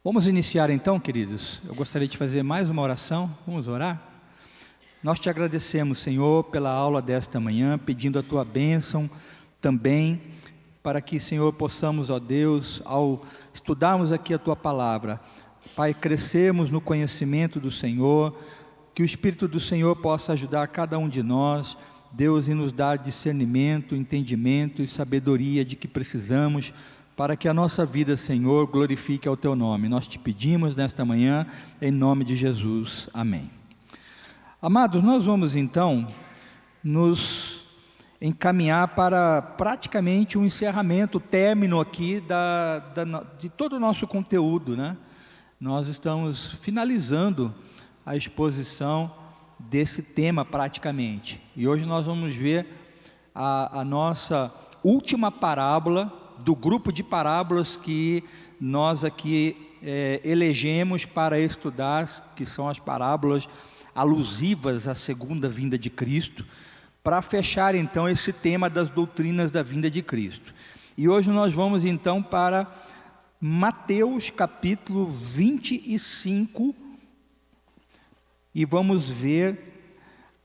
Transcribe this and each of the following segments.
Vamos iniciar então, queridos. Eu gostaria de fazer mais uma oração. Vamos orar? Nós te agradecemos, Senhor, pela aula desta manhã, pedindo a tua bênção também, para que, Senhor, possamos, ó Deus, ao estudarmos aqui a tua palavra, Pai, crescermos no conhecimento do Senhor, que o Espírito do Senhor possa ajudar cada um de nós, Deus, e nos dar discernimento, entendimento e sabedoria de que precisamos, para que a nossa vida, Senhor, glorifique ao teu nome. Nós te pedimos nesta manhã, em nome de Jesus. Amém. Amados, nós vamos então nos encaminhar para praticamente um encerramento, o término aqui de todo o nosso conteúdo, né? Nós estamos finalizando a exposição desse tema praticamente. E hoje nós vamos ver a nossa última parábola do grupo de parábolas que nós aqui elegemos para estudar, que são as parábolas alusivas à segunda vinda de Cristo, para fechar então esse tema das doutrinas da vinda de Cristo. E hoje nós vamos então para Mateus capítulo 25 e vamos ver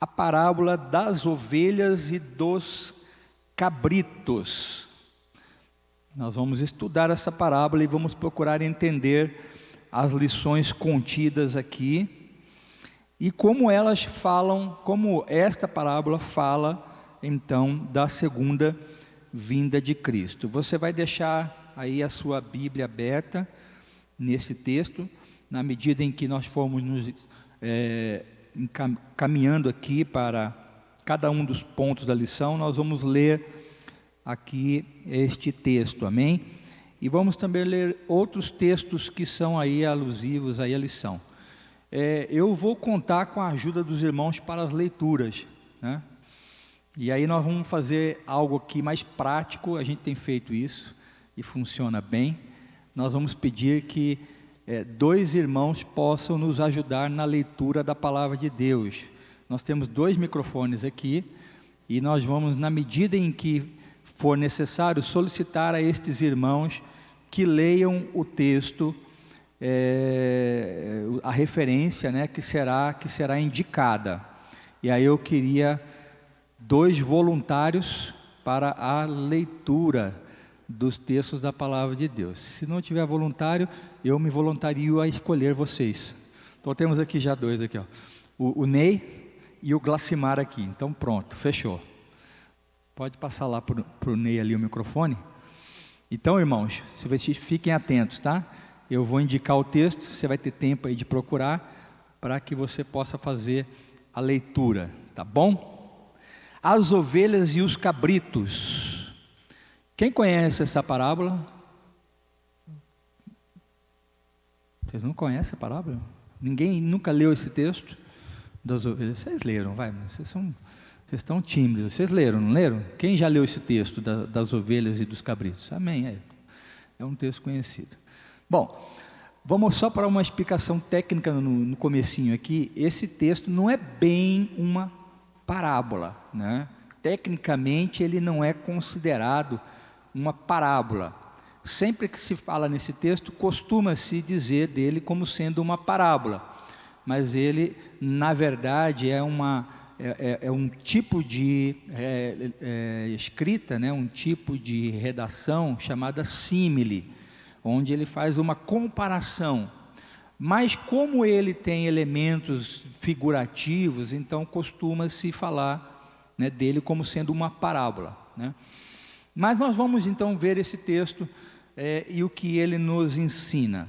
a parábola das ovelhas e dos cabritos. Nós vamos estudar essa parábola e vamos procurar entender as lições contidas aqui e como elas falam, como esta parábola fala então da segunda vinda de Cristo. Você vai deixar aí a sua Bíblia aberta nesse texto, na medida em que nós formos nos caminhando aqui para cada um dos pontos da lição, nós vamos ler aqui este texto, amém? E vamos também ler outros textos que são aí alusivos aí à lição. Eu vou contar com a ajuda dos irmãos para as leituras, né? E aí nós vamos fazer algo aqui mais prático, a gente tem feito isso e funciona bem. Nós vamos pedir que dois irmãos possam nos ajudar na leitura da palavra de Deus. Nós temos 2 microfones aqui e nós vamos, na medida em que for necessário, solicitar a estes irmãos que leiam o texto, a referência, né, que será indicada. E aí eu queria 2 voluntários para a leitura dos textos da palavra de Deus. Se não tiver voluntário, eu me voluntario a escolher vocês. Então temos aqui já 2 aqui, ó. O Ney e o Glacimar aqui. Então pronto, fechou. Pode passar lá para o Ney ali o microfone. Então, irmãos, se vocês fiquem atentos, tá? Eu vou indicar o texto, você vai ter tempo aí de procurar, para que você possa fazer a leitura, tá bom? As ovelhas e os cabritos. Quem conhece essa parábola? Vocês não conhecem a parábola? Ninguém nunca leu esse texto das ovelhas? Vocês leram, vai, vocês estão tímidos. Vocês leram, não leram? Quem já leu esse texto das ovelhas e dos cabritos? Amém, é um texto conhecido. Bom, vamos só para uma explicação técnica no comecinho aqui. Esse texto não é bem uma parábola, né? Tecnicamente ele não é considerado uma parábola. Sempre que se fala nesse texto, costuma-se dizer dele como sendo uma parábola. Mas ele, na verdade, é um tipo de escrita, né, um tipo de redação chamada símile, onde ele faz uma comparação. Mas como ele tem elementos figurativos, então costuma-se falar, né, dele como sendo uma parábola, né? Mas nós vamos então ver esse texto e o que ele nos ensina.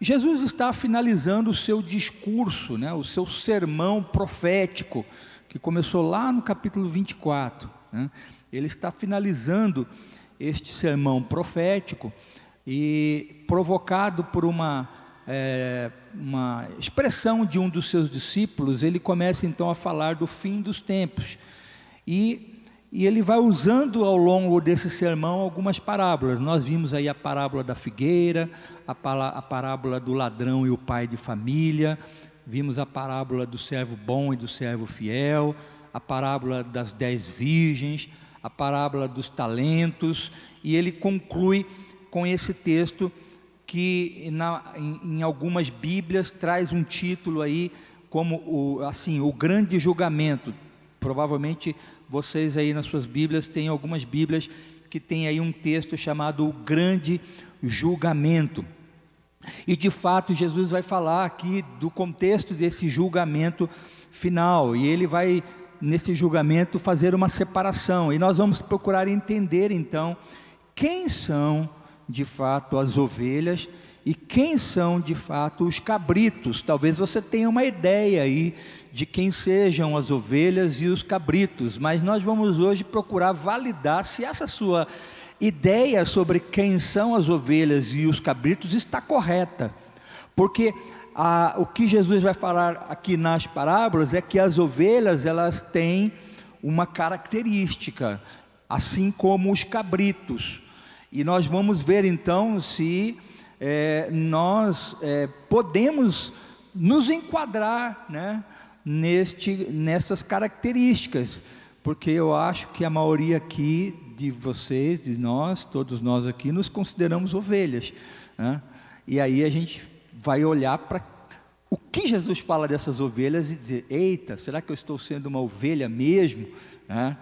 Jesus está finalizando o seu discurso, né, o seu sermão profético, que começou lá no capítulo 24. Né? Ele está finalizando este sermão profético e provocado por uma expressão de um dos seus discípulos, ele começa então a falar do fim dos tempos. E ele vai usando ao longo desse sermão algumas parábolas. Nós vimos aí a parábola da figueira, a parábola do ladrão e o pai de família, vimos a parábola do servo bom e do servo fiel, a parábola das 10 virgens, a parábola dos talentos, e ele conclui com esse texto que em algumas Bíblias traz um título aí como o grande julgamento. Provavelmente vocês aí nas suas Bíblias têm algumas Bíblias que tem aí um texto chamado o grande julgamento. E de fato Jesus vai falar aqui do contexto desse julgamento final, e ele vai nesse julgamento fazer uma separação, e nós vamos procurar entender então quem são de fato as ovelhas e quem são de fato os cabritos. Talvez você tenha uma ideia aí de quem sejam as ovelhas e os cabritos, mas nós vamos hoje procurar validar se essa sua ideia sobre quem são as ovelhas e os cabritos está correta, porque o que Jesus vai falar aqui nas parábolas é que as ovelhas, elas têm uma característica, assim como os cabritos, e nós vamos ver então se nós podemos nos enquadrar, né, nessas características, porque eu acho que a maioria aqui de vocês, de nós, todos nós aqui, nos consideramos ovelhas, né? E aí a gente vai olhar para o que Jesus fala dessas ovelhas e dizer: eita, será que eu estou sendo uma ovelha mesmo, né?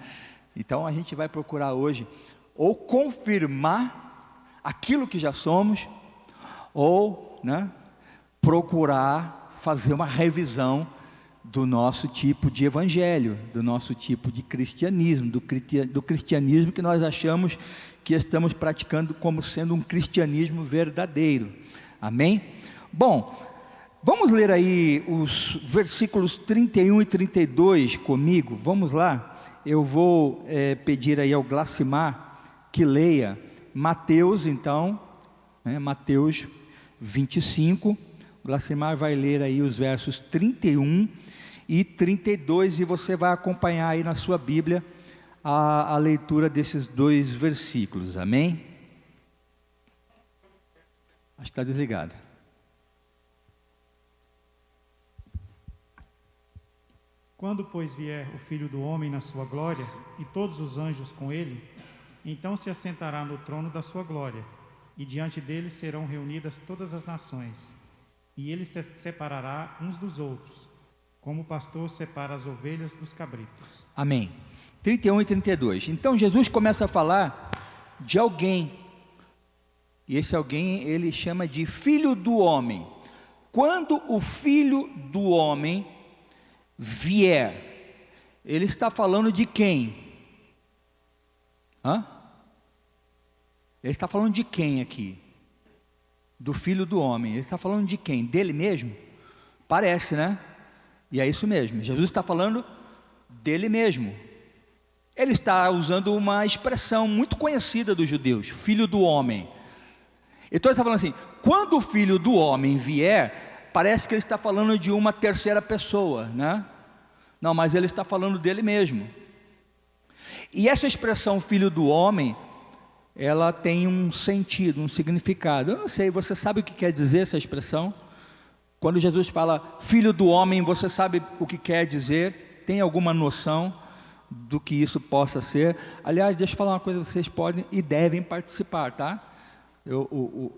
Então a gente vai procurar hoje ou confirmar aquilo que já somos, ou, né, procurar fazer uma revisão do nosso tipo de evangelho, do nosso tipo de cristianismo, do cristianismo que nós achamos que estamos praticando como sendo um cristianismo verdadeiro. Amém? Bom, vamos ler aí os versículos 31 e 32 comigo. Vamos lá. Eu vou pedir aí ao Glacimar que leia Mateus, então, Mateus 25. O Glacimar vai ler aí os versos 31 e 32, e você vai acompanhar aí na sua Bíblia a leitura desses dois versículos. Amém? Acho que está desligado. Quando, pois, vier o Filho do Homem na sua glória, e todos os anjos com ele, então se assentará no trono da sua glória, e diante dele serão reunidas todas as nações, e ele se separará uns dos outros, como o pastor separa as ovelhas dos cabritos. Amém. 31 e 32. Então Jesus começa a falar de alguém, e esse alguém ele chama de Filho do Homem. Quando o Filho do Homem vier, ele está falando de quem? Ele está falando de quem aqui? Do Filho do Homem. Ele está falando de quem? Dele mesmo? Parece, né? E é isso mesmo, Jesus está falando dele mesmo. Ele está usando uma expressão muito conhecida dos judeus: Filho do Homem. Então ele está falando assim, quando o Filho do Homem vier, parece que ele está falando de uma terceira pessoa, né? Não, mas ele está falando dele mesmo. E essa expressão Filho do Homem, ela tem um sentido, um significado. Eu não sei, você sabe o que quer dizer essa expressão? Quando Jesus fala Filho do Homem, você sabe o que quer dizer? Tem alguma noção do que isso possa ser? Aliás, deixa eu falar uma coisa, vocês podem e devem participar, tá? O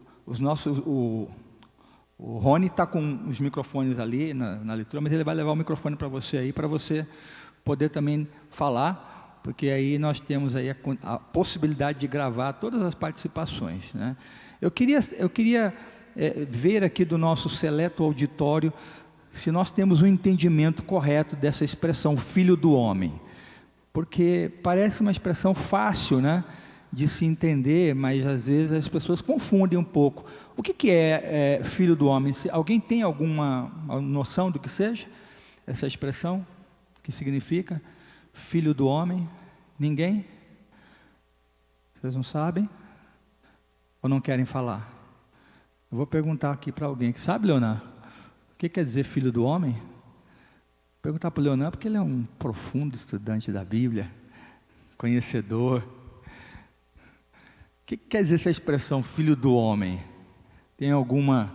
Rony está com os microfones ali na leitura, mas ele vai levar o microfone para você aí, para você poder também falar, porque aí nós temos aí a possibilidade de gravar todas as participações, né? Eu queria ver aqui do nosso seleto auditório se nós temos um entendimento correto dessa expressão Filho do Homem, porque parece uma expressão fácil, né, de se entender, mas às vezes as pessoas confundem um pouco. O que é Filho do Homem? Alguém tem alguma noção do que seja essa expressão? Que significa Filho do Homem? Ninguém? Vocês não sabem? Ou não querem falar? Eu vou perguntar aqui para alguém que sabe, Leonardo, o que quer dizer Filho do Homem? Vou perguntar para o Leonardo, porque ele é um profundo estudante da Bíblia, conhecedor. O que quer dizer essa expressão Filho do Homem? Tem alguma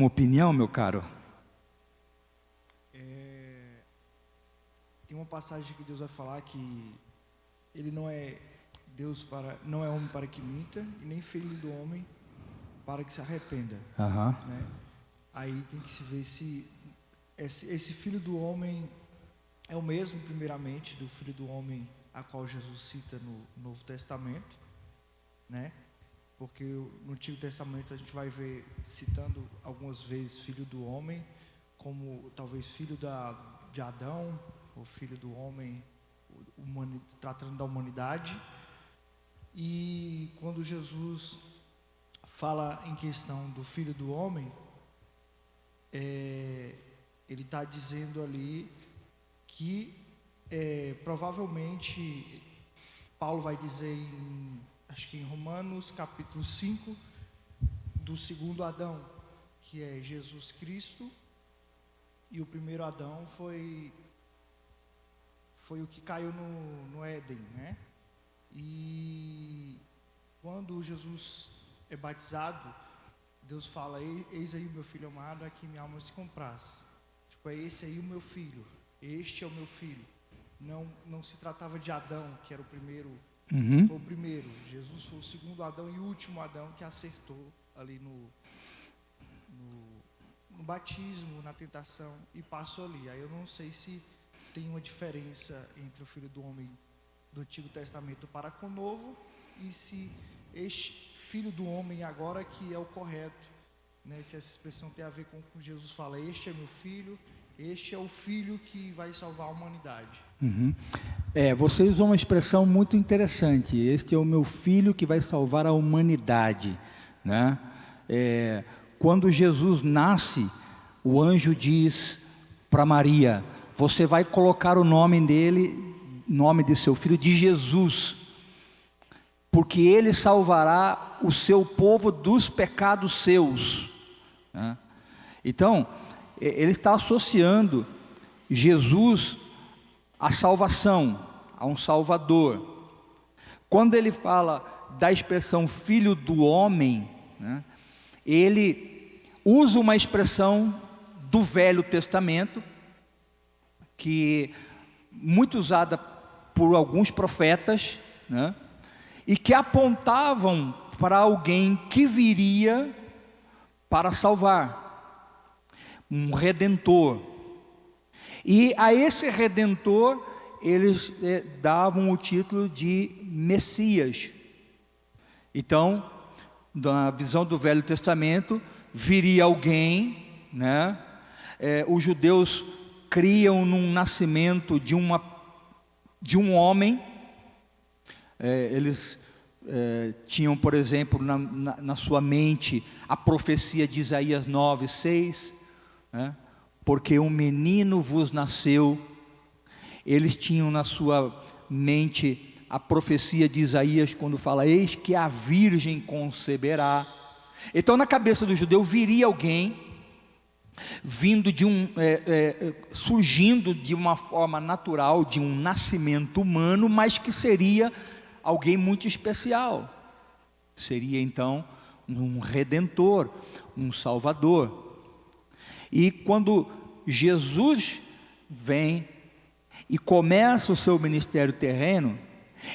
opinião, meu caro? Tem uma passagem que Deus vai falar que Ele não é Deus não é homem para que minta, e nem filho do homem para que se arrependa. Aham. Né? Aí tem que se ver se esse filho do homem é o mesmo, primeiramente, do filho do homem a qual Jesus cita no Novo Testamento, né? Porque no Antigo Testamento a gente vai ver citando algumas vezes filho do homem como talvez filho de Adão, ou filho do homem, tratando da humanidade. E quando Jesus fala em questão do filho do homem, ele está dizendo ali que provavelmente Paulo vai dizer acho que em Romanos capítulo 5, do segundo Adão, que é Jesus Cristo, e o primeiro Adão foi o que caiu no Éden, né? E quando Jesus é batizado, Deus fala: eis aí o meu filho amado, a quem minha alma se compraz. Tipo, é esse aí o meu filho, este é o meu filho. Não se tratava de Adão, que era o primeiro, foi o primeiro. Jesus foi o segundo Adão e o último Adão que acertou ali no batismo, na tentação, e passou ali. Aí eu não sei se tem uma diferença entre o filho do homem do Antigo Testamento para com o Novo, e se este filho do homem agora que é o correto, né? Se essa expressão tem a ver com o que Jesus fala: este é meu filho, este é o filho que vai salvar a humanidade. Você usou uma expressão muito interessante: este é o meu filho que vai salvar a humanidade, né? Quando Jesus nasce, o anjo diz para Maria: você vai colocar o nome dele, nome de seu filho, de Jesus, porque ele salvará o seu povo dos pecados seus, né? Então, ele está associando Jesus à salvação, a um Salvador. Quando ele fala da expressão filho do homem, né, ele usa uma expressão do Velho Testamento, que muito usada por alguns profetas, né, e que apontavam para alguém que viria para salvar, um redentor. E a esse redentor eles davam o título de Messias. Então, na visão do Velho Testamento, viria alguém, né? Os judeus criam num nascimento de um homem. Eles tinham, por exemplo, na sua mente a profecia de Isaías 9:6, né? Porque um menino vos nasceu. Eles tinham na sua mente a profecia de Isaías quando fala: eis que a virgem conceberá. Então, na cabeça do judeu viria alguém vindo surgindo de uma forma natural, de um nascimento humano, mas que seria alguém muito especial. Seria então um redentor, um salvador. E quando Jesus vem e começa o seu ministério terreno,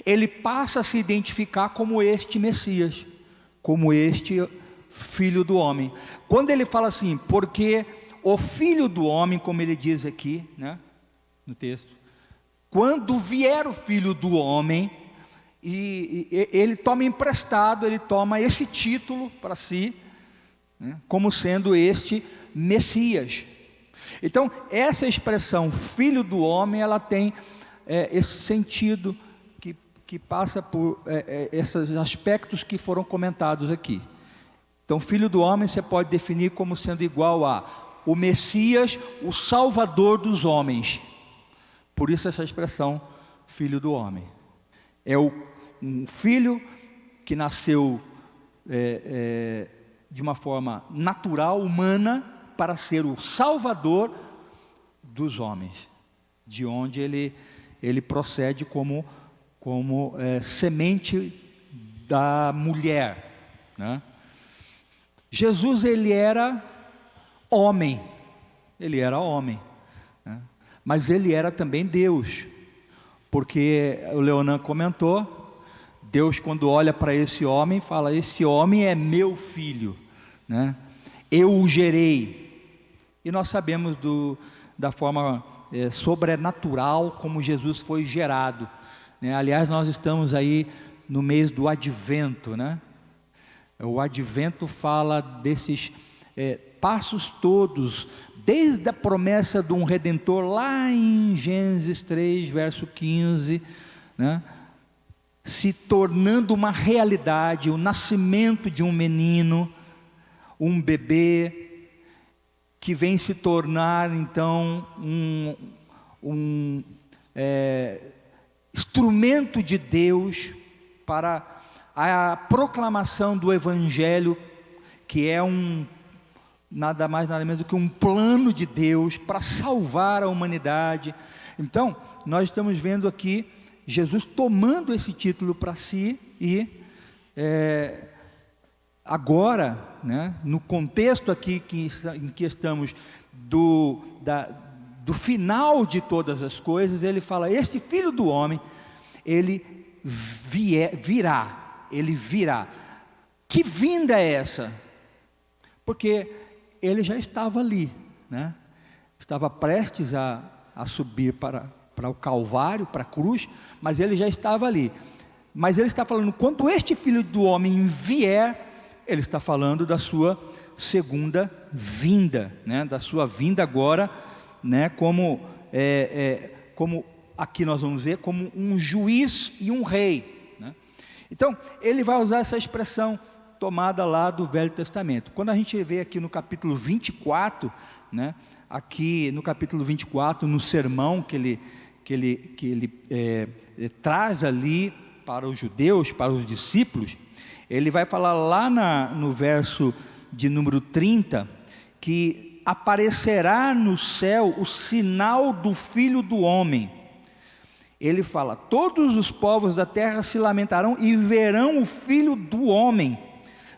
ele passa a se identificar como este Messias, como este filho do homem. Quando ele fala assim, porque o filho do homem, como ele diz aqui, né, no texto, quando vier o filho do homem, e ele toma emprestado, ele toma esse título para si, né, como sendo este Messias. Então, essa expressão filho do homem, ela tem esse sentido que passa por esses aspectos que foram comentados aqui. Então, filho do homem você pode definir como sendo igual a o Messias, o Salvador dos homens. Por isso essa expressão filho do homem. É um filho que nasceu de uma forma natural, humana, para ser o Salvador dos homens, de onde ele procede como semente da mulher, né? Jesus, ele era homem, né? Mas ele era também Deus, porque o Leonan comentou, Deus quando olha para esse homem, fala: esse homem é meu filho. né? Eu o gerei. E nós sabemos da forma sobrenatural como Jesus foi gerado, né? Aliás, nós estamos aí no mês do Advento, né? O Advento fala desses passos todos, desde a promessa de um Redentor lá em Gênesis 3, verso 15, né? Se tornando uma realidade, o nascimento de um menino, um bebê, que vem se tornar então um instrumento de Deus para a proclamação do Evangelho, que é nada mais nada menos do que um plano de Deus para salvar a humanidade. Então, nós estamos vendo aqui Jesus tomando esse título para si e agora, né, no contexto aqui em que estamos do final de todas as coisas, ele fala: este Filho do Homem, ele virá. Que vinda é essa? Porque ele já estava ali, né? Estava prestes a subir para o Calvário, para a cruz, mas ele já estava ali. Mas ele está falando, quando este Filho do Homem vier, ele está falando da sua segunda vinda, né? Da sua vinda agora, né? Como aqui nós vamos ver, como um juiz e um rei, né? Então, ele vai usar essa expressão tomada lá do Velho Testamento. Quando a gente vê aqui no capítulo 24, né? Aqui no capítulo 24, no sermão que ele traz ali para os judeus, para os discípulos, ele vai falar lá no verso de número 30, que aparecerá no céu o sinal do Filho do Homem. Ele fala: todos os povos da terra se lamentarão e verão o Filho do Homem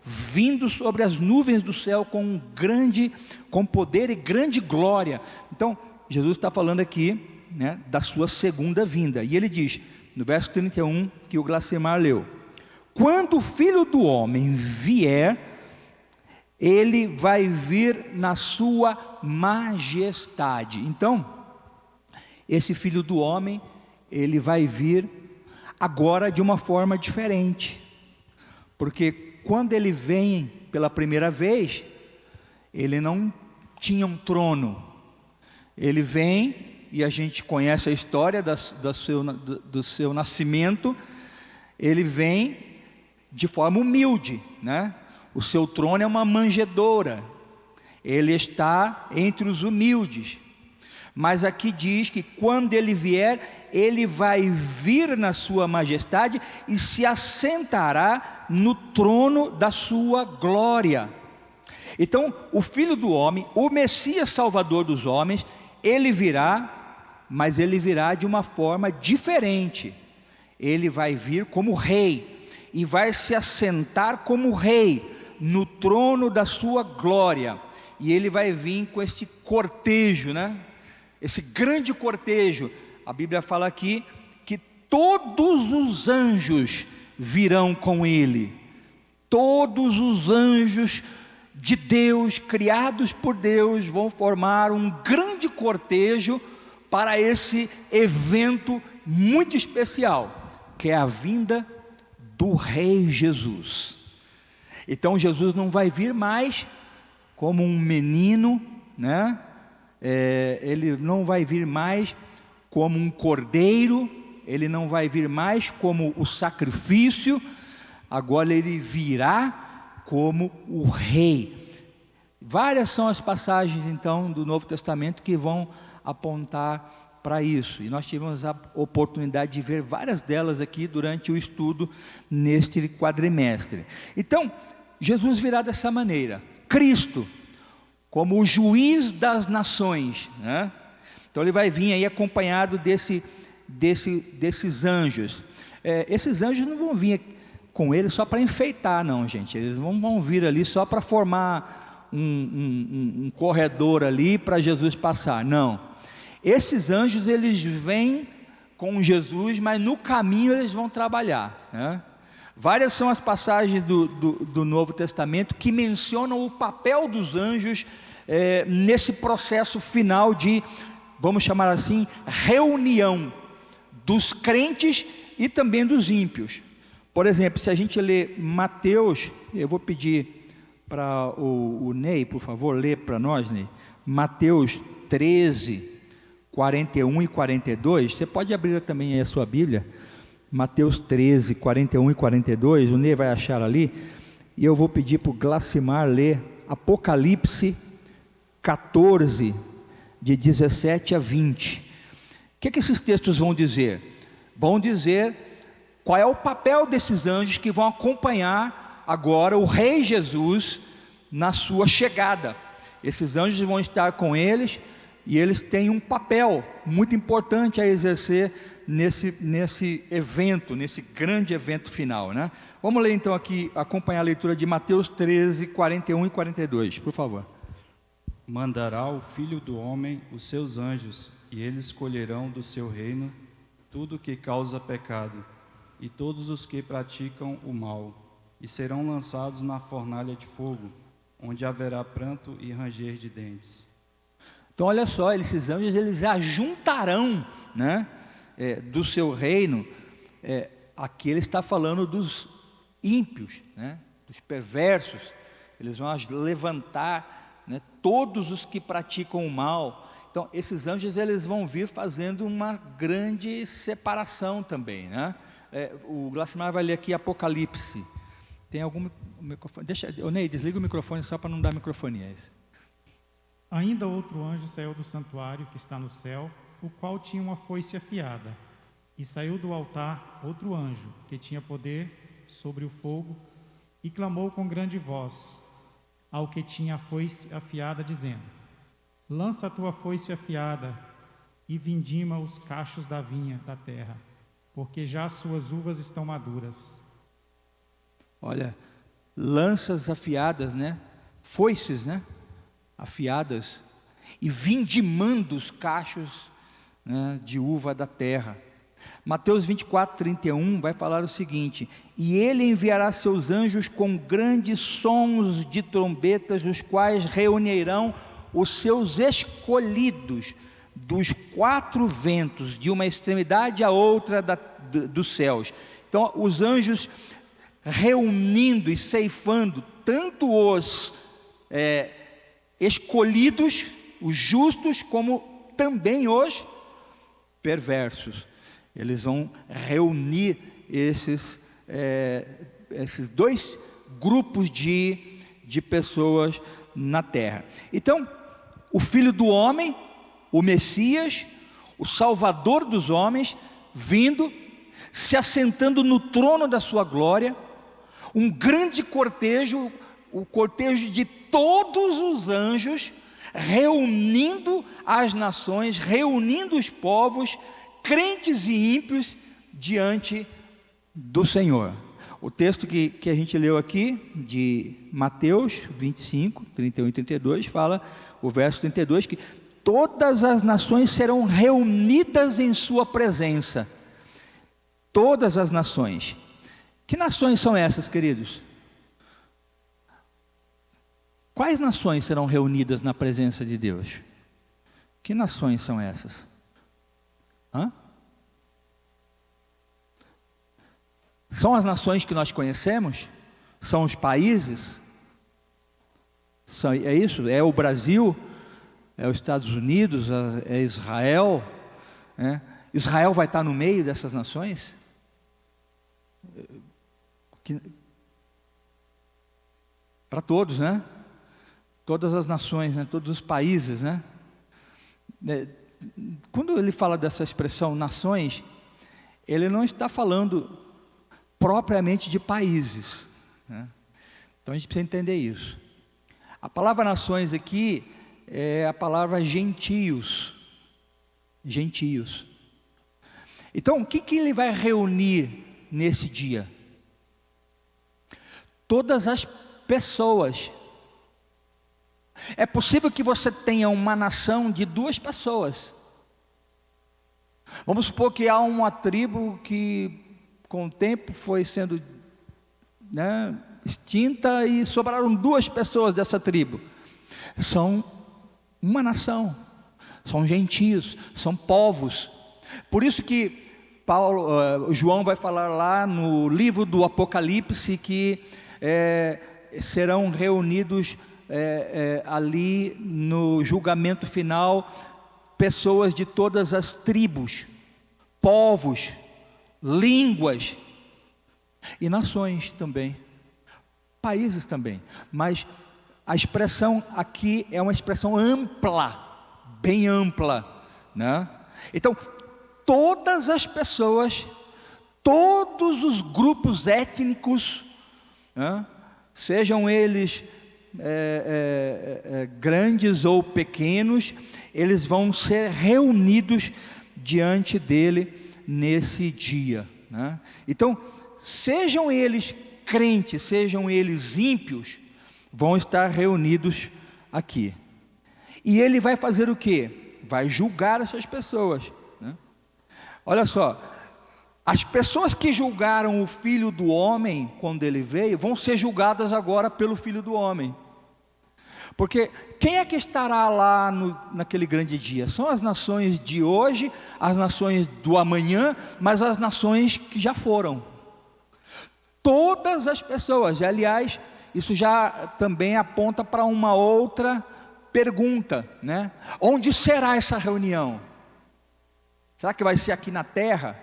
vindo sobre as nuvens do céu com poder e grande glória. Então, Jesus está falando aqui, né, da sua segunda vinda. E ele diz, no verso 31, que o Glacimar leu: quando o Filho do Homem vier, ele vai vir na sua majestade. Então, esse Filho do Homem, ele vai vir agora de uma forma diferente, porque quando ele vem pela primeira vez, ele não tinha um trono. Ele vem, e a gente conhece a história do seu nascimento. Ele vem de forma humilde, né? O seu trono é uma manjedoura. Ele está entre os humildes. Mas aqui diz que quando ele vier, ele vai vir na sua majestade e se assentará no trono da sua glória. Então, o Filho do Homem, o Messias Salvador dos homens, ele virá, mas ele virá de uma forma diferente. Ele vai vir como rei e vai se assentar como rei no trono da sua glória. E ele vai vir com este cortejo, né? Esse grande cortejo. A Bíblia fala aqui que todos os anjos virão com ele. Todos os anjos de Deus, criados por Deus, vão formar um grande cortejo para esse evento muito especial, que é a vinda do Rei Jesus. Então Jesus não vai vir mais como um menino, né? Ele não vai vir mais como um cordeiro, ele não vai vir mais como o sacrifício, agora ele virá como o rei. Várias são as passagens então do Novo Testamento que vão apontar para isso, e nós tivemos a oportunidade de ver várias delas aqui durante o estudo neste quadrimestre. Então, Jesus virá dessa maneira, Cristo, como o juiz das nações, né? Então ele vai vir aí acompanhado desses anjos. Esses anjos não vão vir com ele só para enfeitar, não, gente. Eles vão vir ali só para formar um corredor ali para Jesus passar. Não. Esses anjos, eles vêm com Jesus, mas no caminho eles vão trabalhar, né? Várias são as passagens do Novo Testamento que mencionam o papel dos anjos nesse processo final de, vamos chamar assim, reunião dos crentes e também dos ímpios. Por exemplo, se a gente ler Mateus, eu vou pedir para o Ney, por favor, ler para nós, Ney, Mateus 13, 41 e 42, você pode abrir também aí a sua Bíblia, Mateus 13, 41 e 42, o Ney vai achar ali, e eu vou pedir para o Glacimar ler Apocalipse 14, de 17 a 20. O que esses textos vão dizer? Vão dizer qual é o papel desses anjos que vão acompanhar agora o Rei Jesus na sua chegada. Esses anjos vão estar com eles, e eles têm um papel muito importante a exercer nesse evento, nesse grande evento final, né? Vamos ler então aqui, acompanhar a leitura de Mateus 13, 41 e 42, por favor. Mandará o Filho do Homem os seus anjos, e eles colherão do seu reino tudo que causa pecado, e todos os que praticam o mal, e serão lançados na fornalha de fogo, onde haverá pranto e ranger de dentes. Então olha só, esses anjos, eles ajuntarão, né, do seu reino, aqui ele está falando dos ímpios, né, dos perversos, eles vão levantar, né, todos os que praticam o mal. Então esses anjos, eles vão vir fazendo uma grande separação também, né? O Glacimar vai ler aqui Apocalipse. Tem algum microfone? Deixa, Ney, desliga o microfone só para não dar microfonia. Ainda outro anjo saiu do santuário que está no céu, o qual tinha uma foice afiada. E saiu do altar outro anjo, que tinha poder sobre o fogo, e clamou com grande voz ao que tinha a foice afiada, dizendo: lança a tua foice afiada e vindima os cachos da vinha da terra, porque já as suas uvas estão maduras. Olha, lanças afiadas, né? Foices, né? Afiadas, e vindimando os cachos, né, de uva da terra. Mateus 24, 31 vai falar o seguinte: e ele enviará seus anjos com grandes sons de trombetas, os quais reunirão os seus escolhidos dos quatro ventos, de uma extremidade à outra dos céus. Então os anjos reunindo e ceifando tanto os escolhidos, os justos, como também os perversos. Eles vão reunir esses dois grupos de pessoas na terra. Então, o Filho do Homem, o Messias, o Salvador dos homens, vindo, se assentando no trono da sua glória, um grande cortejo, o cortejo de todos os anjos, reunindo as nações, reunindo os povos, crentes e ímpios, diante do Senhor. O texto que a gente leu aqui, de Mateus 25, 31 e 32, fala, o verso 32, que todas as nações serão reunidas em sua presença. Todas as nações. Que nações são essas, queridos? Quais nações serão reunidas na presença de Deus? Que nações são essas? São as nações que nós conhecemos? São os países? É isso? É o Brasil? É os Estados Unidos? É Israel? Israel vai estar no meio dessas nações? Para todos, né? Todas as nações, né? Todos os países, né? Quando ele fala dessa expressão nações, ele não está falando propriamente de países, né? Então a gente precisa entender isso. A palavra nações aqui é a palavra gentios. Gentios. Então o que ele vai reunir nesse dia? Todas as pessoas. É possível que você tenha uma nação de 2 pessoas. Vamos supor que há uma tribo que com o tempo foi sendo né, extinta e sobraram 2 pessoas dessa tribo. São uma nação, são gentios, são povos. Por isso que João vai falar lá no livro do Apocalipse que serão reunidos ali no julgamento final pessoas de todas as tribos, povos, línguas e nações também, países também. Mas a expressão aqui é uma expressão ampla, bem ampla, né? Então, todas as pessoas, todos os grupos étnicos, né, sejam eles grandes ou pequenos, eles vão ser reunidos diante dele nesse dia, né? Então, sejam eles crentes, sejam eles ímpios, vão estar reunidos aqui. E ele vai fazer o quê? Vai julgar essas pessoas, né? Olha só, as pessoas que julgaram o Filho do Homem quando ele veio, vão ser julgadas agora pelo Filho do Homem. Porque quem é que estará lá naquele grande dia? São as nações de hoje, as nações do amanhã, mas as nações que já foram. Todas as pessoas. Aliás, isso já também aponta para uma outra pergunta, né? Onde será essa reunião? Será que vai ser aqui na terra?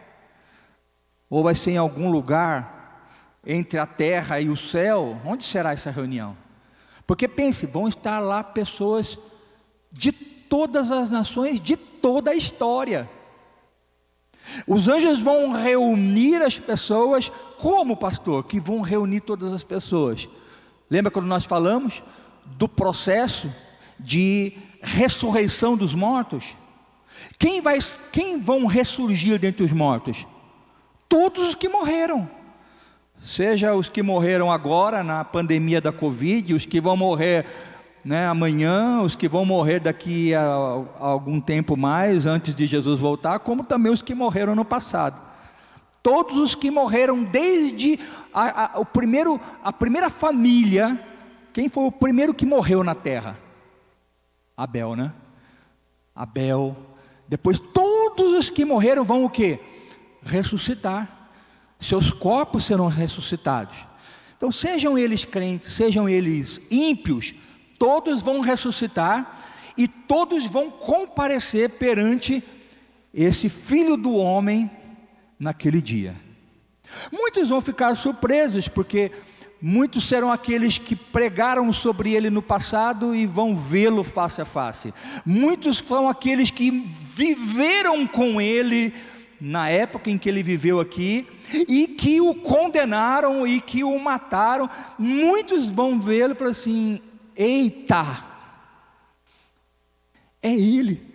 Ou vai ser em algum lugar entre a terra e o céu? Onde será essa reunião? Porque pense, vão estar lá pessoas de todas as nações, de toda a história. Os anjos vão reunir as pessoas. Como, pastor, que vão reunir todas as pessoas? Lembra quando nós falamos do processo de ressurreição dos mortos? Quem vão ressurgir dentre os mortos? Todos os que morreram. Seja os que morreram agora na pandemia da Covid, os que vão morrer, né, amanhã, os que vão morrer daqui a algum tempo mais, antes de Jesus voltar, como também os que morreram no passado. Todos os que morreram desde a primeira família. Quem foi o primeiro que morreu na terra? Abel, né? Abel. Depois todos os que morreram vão o quê? Ressuscitar. Seus corpos serão ressuscitados. Então, sejam eles crentes, sejam eles ímpios, todos vão ressuscitar e todos vão comparecer perante esse Filho do Homem naquele dia. Muitos vão ficar surpresos, porque muitos serão aqueles que pregaram sobre ele no passado e vão vê-lo face a face. Muitos são aqueles que viveram com ele na época em que ele viveu aqui, e que o condenaram e que o mataram. Muitos vão vê-lo e falar assim: eita, é ele.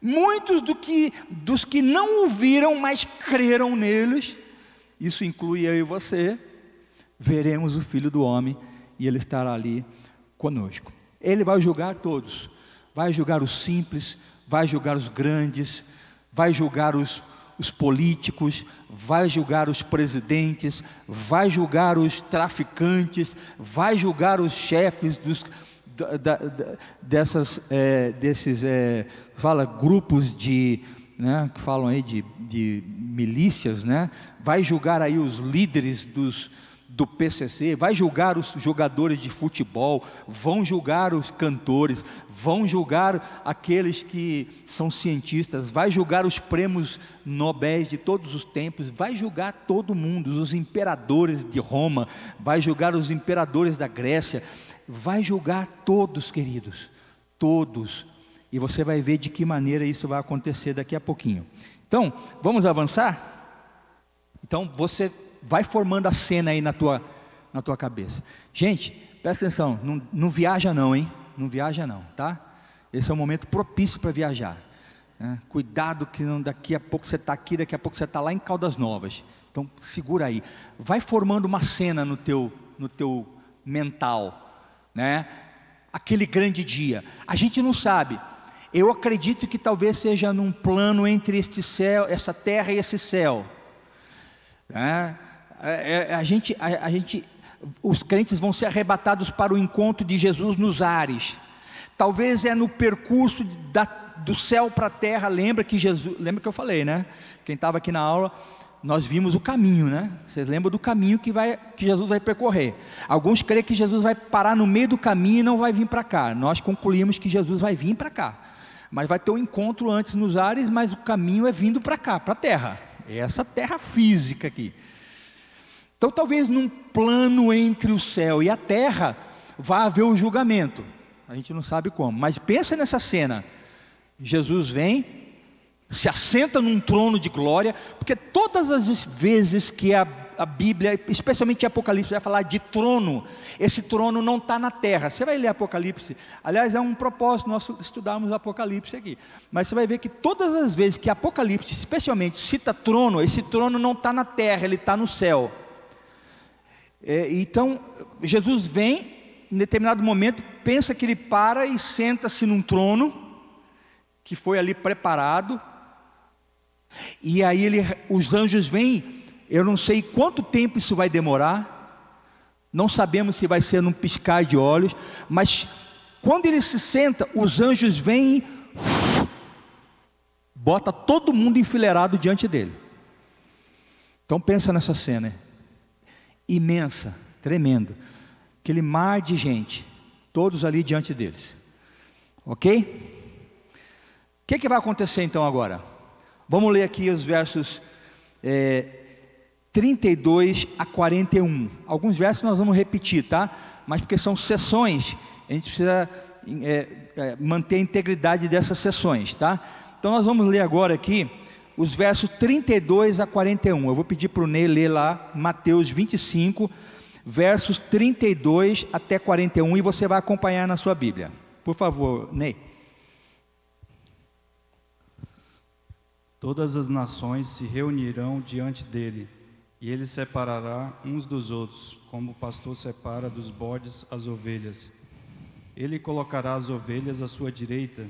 Muitos dos que não o viram, mas creram neles, isso inclui eu e você, veremos o Filho do Homem e ele estará ali conosco. Ele vai julgar todos, vai julgar os simples, vai julgar os grandes, vai julgar os políticos, vai julgar os presidentes, vai julgar os traficantes, vai julgar os chefes desses grupos né, que falam aí de milícias, né? Vai julgar aí os líderes do PCC, vai julgar os jogadores de futebol, vão julgar os cantores, vão julgar aqueles que são cientistas, vai julgar os prêmios Nobéis de todos os tempos, vai julgar todo mundo, os imperadores de Roma, vai julgar os imperadores da Grécia, vai julgar todos, queridos, todos, e você vai ver de que maneira isso vai acontecer daqui a pouquinho. Então, vamos avançar? Então, você vai formando a cena aí na tua cabeça. Gente, presta atenção, não viaja não, hein? Não viaja não, tá? Esse é um momento propício para viajar, né? Cuidado que daqui a pouco você está aqui, daqui a pouco você está lá em Caldas Novas. Então, segura aí. Vai formando uma cena no teu mental, né? Aquele grande dia. A gente não sabe. Eu acredito que talvez seja num plano entre este céu, essa terra e esse céu, né? os crentes vão ser arrebatados para o encontro de Jesus nos ares. Talvez no percurso do céu para a terra. Lembra que eu falei, né? Quem estava aqui na aula, nós vimos o caminho, né? Vocês lembram do caminho que Jesus vai percorrer. Alguns creem que Jesus vai parar no meio do caminho e não vai vir para cá. Nós concluímos que Jesus vai vir para cá, mas vai ter um encontro antes nos ares, mas o caminho é vindo para cá, para a terra. É essa terra física aqui. Então talvez num plano entre o céu e a terra vá haver o julgamento. A gente não sabe como, mas pensa nessa cena. Jesus vem, se assenta num trono de glória, porque todas as vezes que a Bíblia, especialmente em Apocalipse, vai falar de trono, esse trono não está na terra. Você vai ler Apocalipse, aliás, é um propósito nosso estudarmos Apocalipse aqui, mas você vai ver que todas as vezes que Apocalipse, especialmente, cita trono, esse trono não está na terra, ele está no céu. Então, Jesus vem, em determinado momento, pensa que ele para e senta-se num trono, que foi ali preparado, e aí os anjos vêm. Eu não sei quanto tempo isso vai demorar, não sabemos se vai ser num piscar de olhos, mas quando ele se senta, os anjos vêm e bota todo mundo enfileirado diante dele. Então pensa nessa cena, imensa, tremendo, aquele mar de gente, todos ali diante deles, ok? O que vai acontecer então agora? Vamos ler aqui os versos 32 a 41. Alguns versos nós vamos repetir, tá? Mas porque são sessões, a gente precisa manter a integridade dessas sessões, tá? Então nós vamos ler agora aqui os versos 32 a 41. Eu vou pedir para o Ney ler lá Mateus 25, versos 32 até 41, e você vai acompanhar na sua Bíblia. Por favor, Ney. Todas as nações se reunirão diante dele, e ele separará uns dos outros, como o pastor separa dos bodes as ovelhas. Ele colocará as ovelhas à sua direita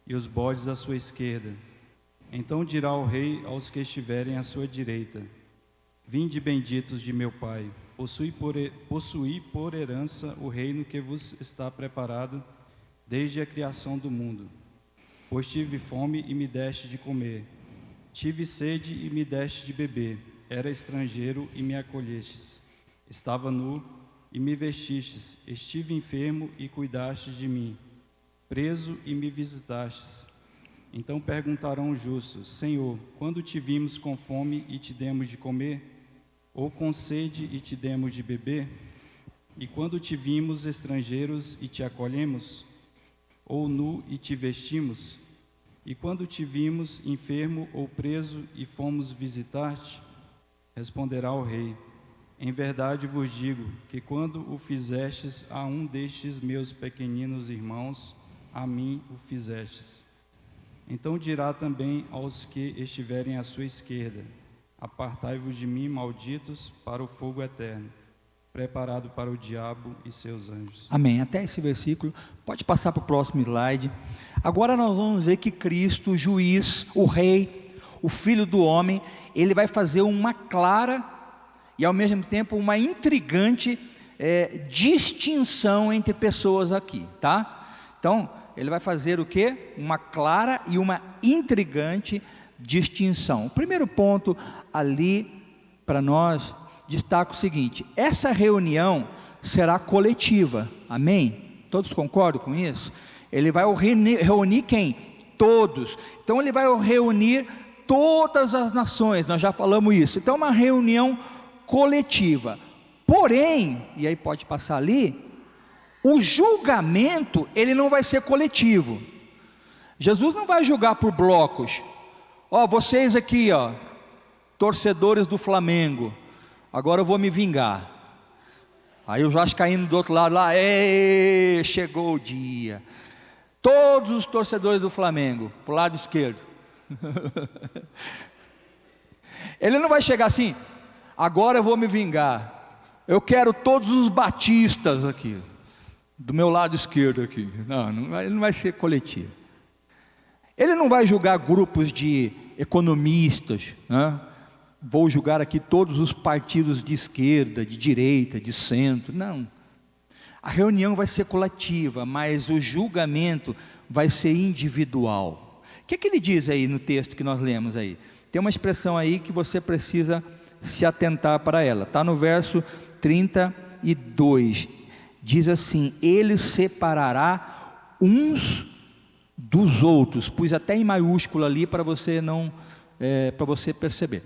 e os bodes à sua esquerda. Então dirá o rei aos que estiverem à sua direita: Vinde, benditos de meu Pai, possuí por herança o reino que vos está preparado desde a criação do mundo. Pois tive fome e me deste de comer, tive sede e me deste de beber, era estrangeiro e me acolhestes, estava nu e me vestistes, estive enfermo e cuidastes de mim, preso e me visitastes. Então perguntarão os justos: Senhor, quando te vimos com fome e te demos de comer? Ou com sede e te demos de beber? E quando te vimos estrangeiros e te acolhemos? Ou nu e te vestimos? E quando te vimos enfermo ou preso e fomos visitar-te? Responderá o rei: Em verdade vos digo que quando o fizestes a um destes meus pequeninos irmãos, a mim o fizestes. Então dirá também aos que estiverem à sua esquerda: Apartai-vos de mim, malditos, para o fogo eterno, preparado para o diabo e seus anjos. Amém. Até esse versículo. Pode passar para o próximo slide. Agora nós vamos ver que Cristo, o juiz, o rei, o filho do homem, ele vai fazer uma clara e ao mesmo tempo uma intrigante distinção entre pessoas aqui, tá? Então, ele vai fazer o quê? Uma clara e uma intrigante distinção. O primeiro ponto ali para nós destaca o seguinte: essa reunião será coletiva, amém? Todos concordam com isso? Ele vai reunir quem? Todos. Então ele vai reunir todas as nações, nós já falamos isso. Então é uma reunião coletiva. Porém, e aí pode passar ali, o julgamento ele não vai ser coletivo. Jesus não vai julgar por blocos. Vocês aqui, torcedores do Flamengo, agora eu vou me vingar. Aí o Vascaíno do outro lado lá, chegou o dia. Todos os torcedores do Flamengo, para o lado esquerdo. Ele não vai chegar assim: agora eu vou me vingar. Eu quero todos os batistas aqui, do meu lado esquerdo aqui. Não, ele não vai ser coletivo. Ele não vai julgar grupos de economistas, né? vou julgar aqui todos os partidos de esquerda, de direita, de centro. Não. A reunião vai ser coletiva, mas o julgamento vai ser individual. O que ele diz aí no texto que nós lemos aí? Tem uma expressão aí que você precisa se atentar para ela. Está no verso 32. Diz assim: Ele separará uns dos outros. Pus até em maiúsculo ali para você para você perceber.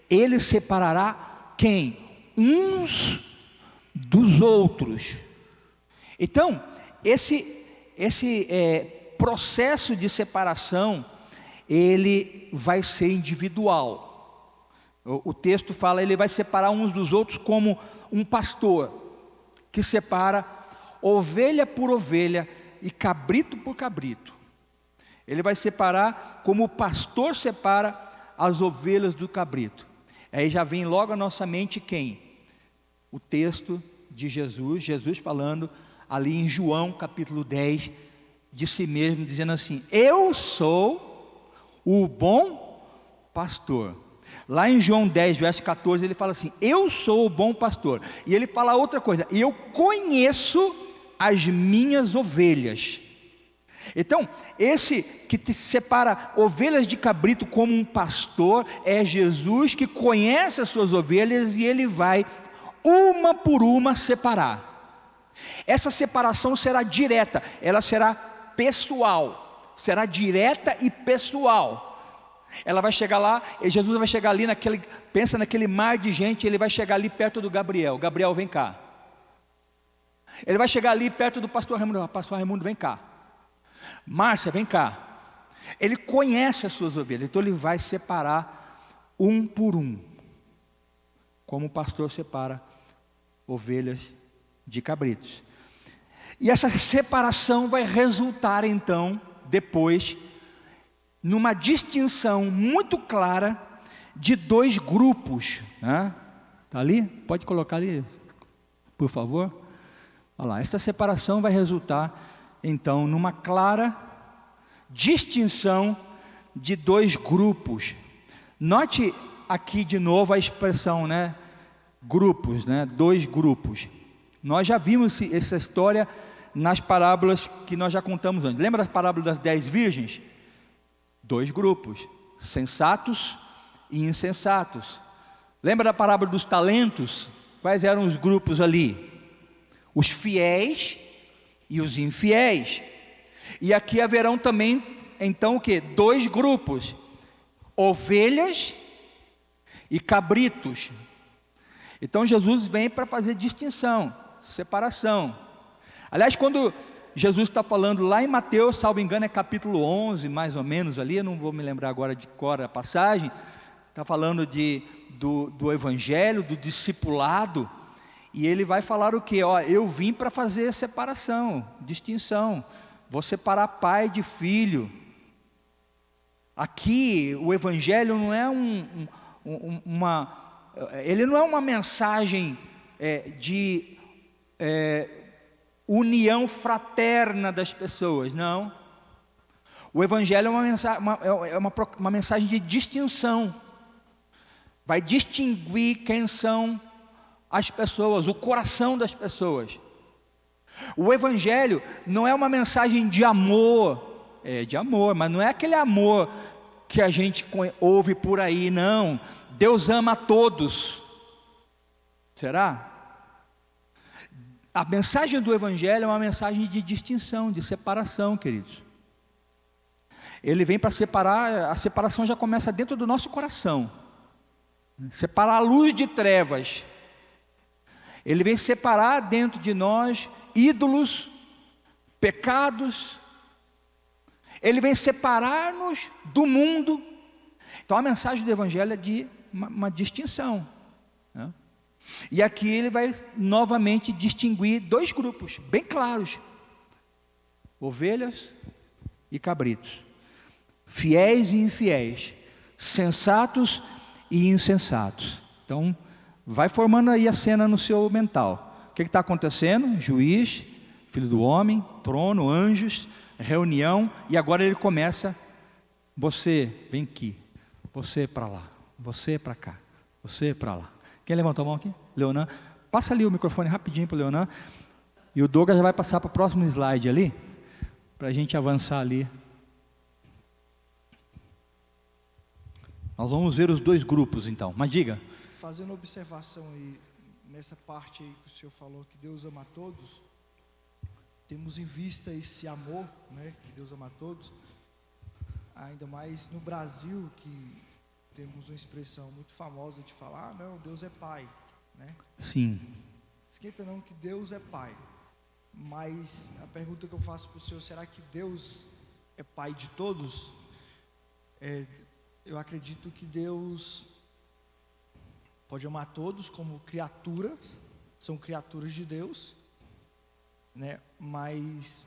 Ele separará quem? Uns dos outros. Então, esse processo de separação, ele vai ser individual. O texto fala, ele vai separar uns dos outros como um pastor, que separa ovelha por ovelha e cabrito por cabrito. Ele vai separar como o pastor separa as ovelhas do cabrito. Aí já vem logo à nossa mente quem? O texto de Jesus falando ali em João capítulo 10, de si mesmo, dizendo assim: eu sou o bom pastor. Lá em João 10, verso 14, ele fala assim: eu sou o bom pastor. E ele fala outra coisa: eu conheço as minhas ovelhas. Então, esse que te separa ovelhas de cabrito como um pastor, é Jesus, que conhece as suas ovelhas, e ele vai uma por uma separar. Essa separação será direta, ela será pessoal, será direta e pessoal. Ela vai chegar lá, e Jesus vai chegar ali pensa naquele mar de gente, ele vai chegar ali perto do Gabriel: Gabriel, vem cá. Ele vai chegar ali perto do pastor Raimundo: pastor Raimundo, vem cá. Márcia, vem cá. Ele conhece as suas ovelhas, então ele vai separar um por um, como o pastor separa ovelhas de cabritos. E essa separação vai resultar então, depois, numa distinção muito clara de dois grupos. Está ali? Pode colocar ali, por favor. Olha lá, essa separação vai resultar então numa clara distinção de dois grupos. Note aqui de novo a expressão, grupos, dois grupos. Nós já vimos essa história nas parábolas que nós já contamos antes. Lembra das parábolas das 10 virgens? Dois grupos, sensatos e insensatos. Lembra da parábola dos talentos? Quais eram os grupos ali? Os fiéis e os infiéis. E aqui haverão também, então, o quê? Dois grupos: ovelhas e cabritos. Então Jesus vem para fazer distinção, separação. Aliás, quando Jesus está falando lá em Mateus, salvo engano é capítulo 11, mais ou menos ali, eu não vou me lembrar agora de cor a passagem, está falando do evangelho, do discipulado, e ele vai falar o quê? Eu vim para fazer separação, distinção, vou separar pai de filho. Aqui o evangelho não é ele não é uma mensagem de união fraterna das pessoas, não. O evangelho é uma mensagem de distinção. Vai distinguir quem são as pessoas, o coração das pessoas. O evangelho não é uma mensagem de amor, de amor, mas não é aquele amor que a gente ouve por aí, não. Deus ama a todos. Será? A mensagem do evangelho é uma mensagem de distinção, de separação, queridos. Ele vem para separar, a separação já começa dentro do nosso coração. Separar a luz de trevas. Ele vem separar dentro de nós ídolos, pecados. Ele vem separar-nos do mundo. Então a mensagem do evangelho é de uma distinção, E aqui ele vai novamente distinguir dois grupos bem claros: ovelhas e cabritos, fiéis e infiéis, sensatos e insensatos. Então vai formando aí a cena no seu mental. O que está acontecendo? Juiz, filho do homem, trono, anjos, reunião, e agora ele começa: você vem aqui, você para lá, você para cá, Você para lá. Quem levantou a mão aqui? Leonan. Passa ali o microfone rapidinho para o Leonan. E o Douglas já vai passar para o próximo slide ali, para a gente avançar ali. Nós vamos ver os dois grupos então, mas diga. Fazendo observação aí, nessa parte aí que o senhor falou, que Deus ama a todos, temos em vista esse amor, né, que Deus ama a todos, ainda mais no Brasil, que temos uma expressão muito famosa de falar, não, Deus é Pai, né? Sim. Esquenta não que Deus é Pai, mas a pergunta que eu faço para o senhor, será que Deus é Pai de todos? Eu acredito que Deus pode amar todos como criaturas, são criaturas de Deus, né? Mas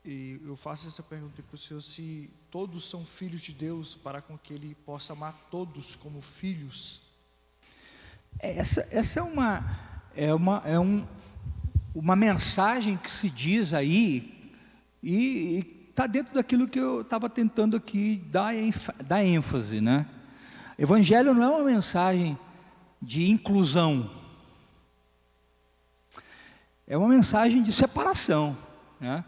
eu faço essa pergunta para o senhor, se todos são filhos de Deus, para com que Ele possa amar todos como filhos. Essa é uma mensagem que se diz aí, e está dentro daquilo que eu estava tentando aqui dar ênfase, né? Evangelho não é uma mensagem de inclusão, é uma mensagem de separação, né?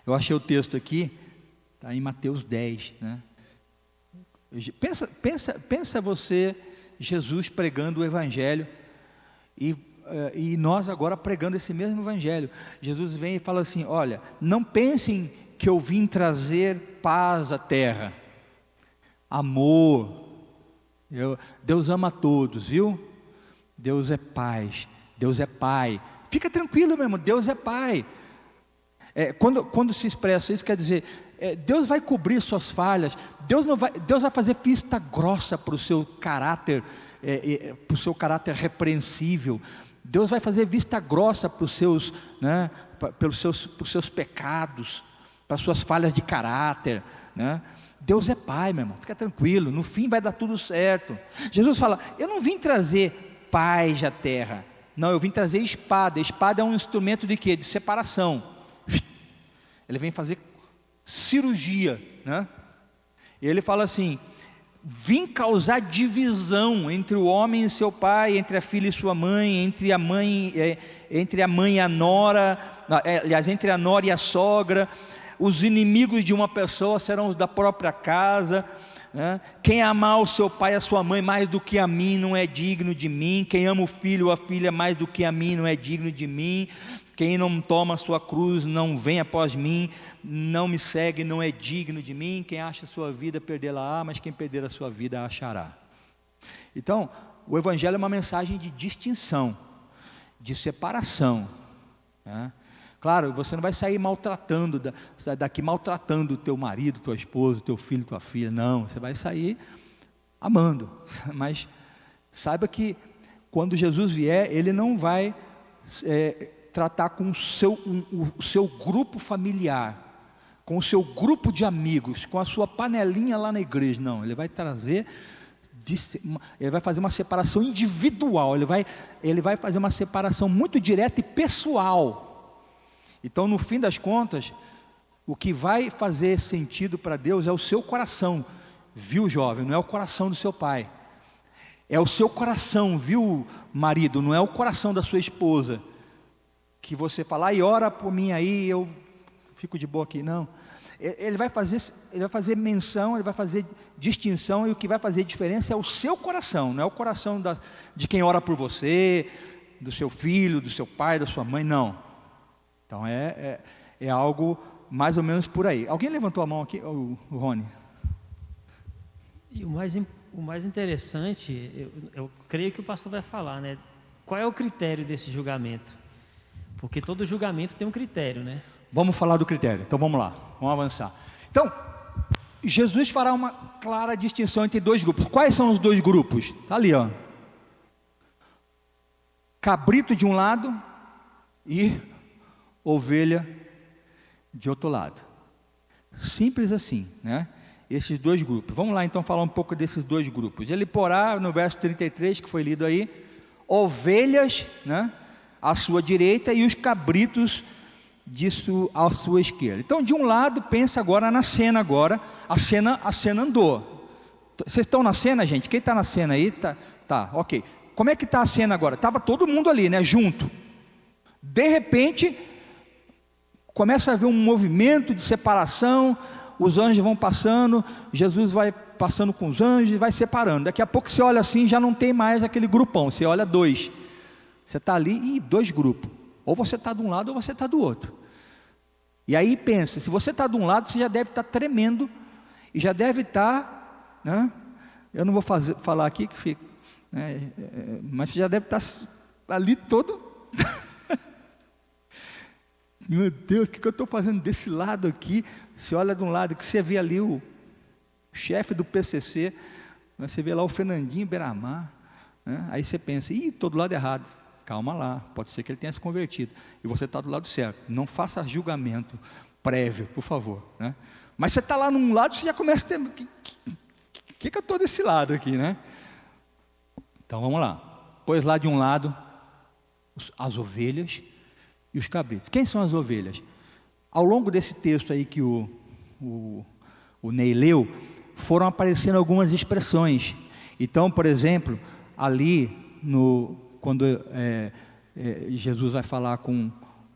Eu achei o texto aqui, está em Mateus 10, né? Pensa você, Jesus pregando o Evangelho, e nós agora pregando esse mesmo Evangelho. Jesus vem e fala assim: olha, não pensem que eu vim trazer paz à terra, amor. Deus ama a todos, viu? Deus é paz, Deus é Pai. Fica tranquilo, meu irmão, Deus é Pai. Quando se expressa isso, quer dizer, Deus vai cobrir suas falhas. Deus vai fazer vista grossa para o seu caráter, para o seu caráter repreensível. Deus vai fazer vista grossa para os seus, né, para os seus pecados, para as suas falhas de caráter, né? Deus é Pai, meu irmão, fica tranquilo, no fim vai dar tudo certo. Jesus fala: eu não vim trazer paz à terra, não, eu vim trazer espada. Espada é um instrumento de quê? De separação. Ele vem fazer cirurgia, né? E ele fala assim: vim causar divisão entre o homem e seu pai, entre a filha e sua mãe, entre a mãe e a nora, aliás, entre a nora e a sogra. Os inimigos de uma pessoa serão os da própria casa, né? Quem amar o seu pai e a sua mãe mais do que a mim não é digno de mim. Quem ama o filho ou a filha mais do que a mim não é digno de mim. Quem não toma a sua cruz não vem após mim, não me segue, não é digno de mim. Quem acha a sua vida, perdê-la-á, mas quem perder a sua vida, a achará. Então, o Evangelho é uma mensagem de distinção, de separação, né? Claro, você não vai sair maltratando, daqui maltratando o teu marido, tua esposa, teu filho, tua filha, não, você vai sair amando, mas saiba que quando Jesus vier, Ele não vai tratar com o seu grupo familiar, com o seu grupo de amigos, com a sua panelinha lá na igreja, não, Ele vai trazer, Ele vai fazer uma separação individual, Ele vai fazer uma separação muito direta e pessoal. Então, no fim das contas, o que vai fazer sentido para Deus é o seu coração, viu, jovem? Não é o coração do seu pai, é o seu coração, viu, marido? Não é o coração da sua esposa, que você fala: e ora por mim aí, eu fico de boa aqui. Não, ele vai fazer menção, ele vai fazer distinção, e o que vai fazer diferença é o seu coração, não é o coração de quem ora por você, do seu filho, do seu pai, da sua mãe, não. Então é algo mais ou menos por aí. Alguém levantou a mão aqui? O Rony. E o mais interessante, eu creio que o pastor vai falar, né? Qual é o critério desse julgamento? Porque todo julgamento tem um critério, né? Vamos falar do critério, então vamos lá, vamos avançar. Então, Jesus fará uma clara distinção entre dois grupos. Quais são os dois grupos? Está ali, ó. Cabrito de um lado e ovelha de outro lado. Simples assim, né? Esses dois grupos. Vamos lá então falar um pouco desses dois grupos. Ele porá, no verso 33 que foi lido aí, ovelhas, né, à sua direita e os cabritos à sua esquerda. Então, de um lado, pensa agora na cena agora. A cena andou. Vocês estão na cena, gente? Quem está na cena aí? Tá, ok. Como é que está a cena agora? Estava todo mundo ali, né, junto. De repente, começa a haver um movimento de separação, os anjos vão passando, Jesus vai passando com os anjos e vai separando. Daqui a pouco você olha assim, já não tem mais aquele grupão, você olha dois. Você está ali e dois grupos. Ou você está de um lado ou você está do outro. E aí pensa, se você está de um lado, você já deve estar tremendo, e já deve estar, né? Eu não vou falar aqui que fica, né? Mas você já deve estar ali todo... Meu Deus, o que eu estou fazendo desse lado aqui? Você olha de um lado, que você vê ali o chefe do PCC, você vê lá o Fernandinho Beiramar, né? Aí você pensa, estou do lado errado. Calma lá, pode ser que ele tenha se convertido, e você está do lado certo. Não faça julgamento prévio, por favor, né? Mas você está lá num lado, você já começa a ter... que eu estou desse lado aqui, né? Então vamos lá. Pois lá de um lado, as ovelhas e os cabritos. Quem são as ovelhas? Ao longo desse texto aí que o Ney leu, foram aparecendo algumas expressões. Então, por exemplo, ali, quando Jesus vai falar com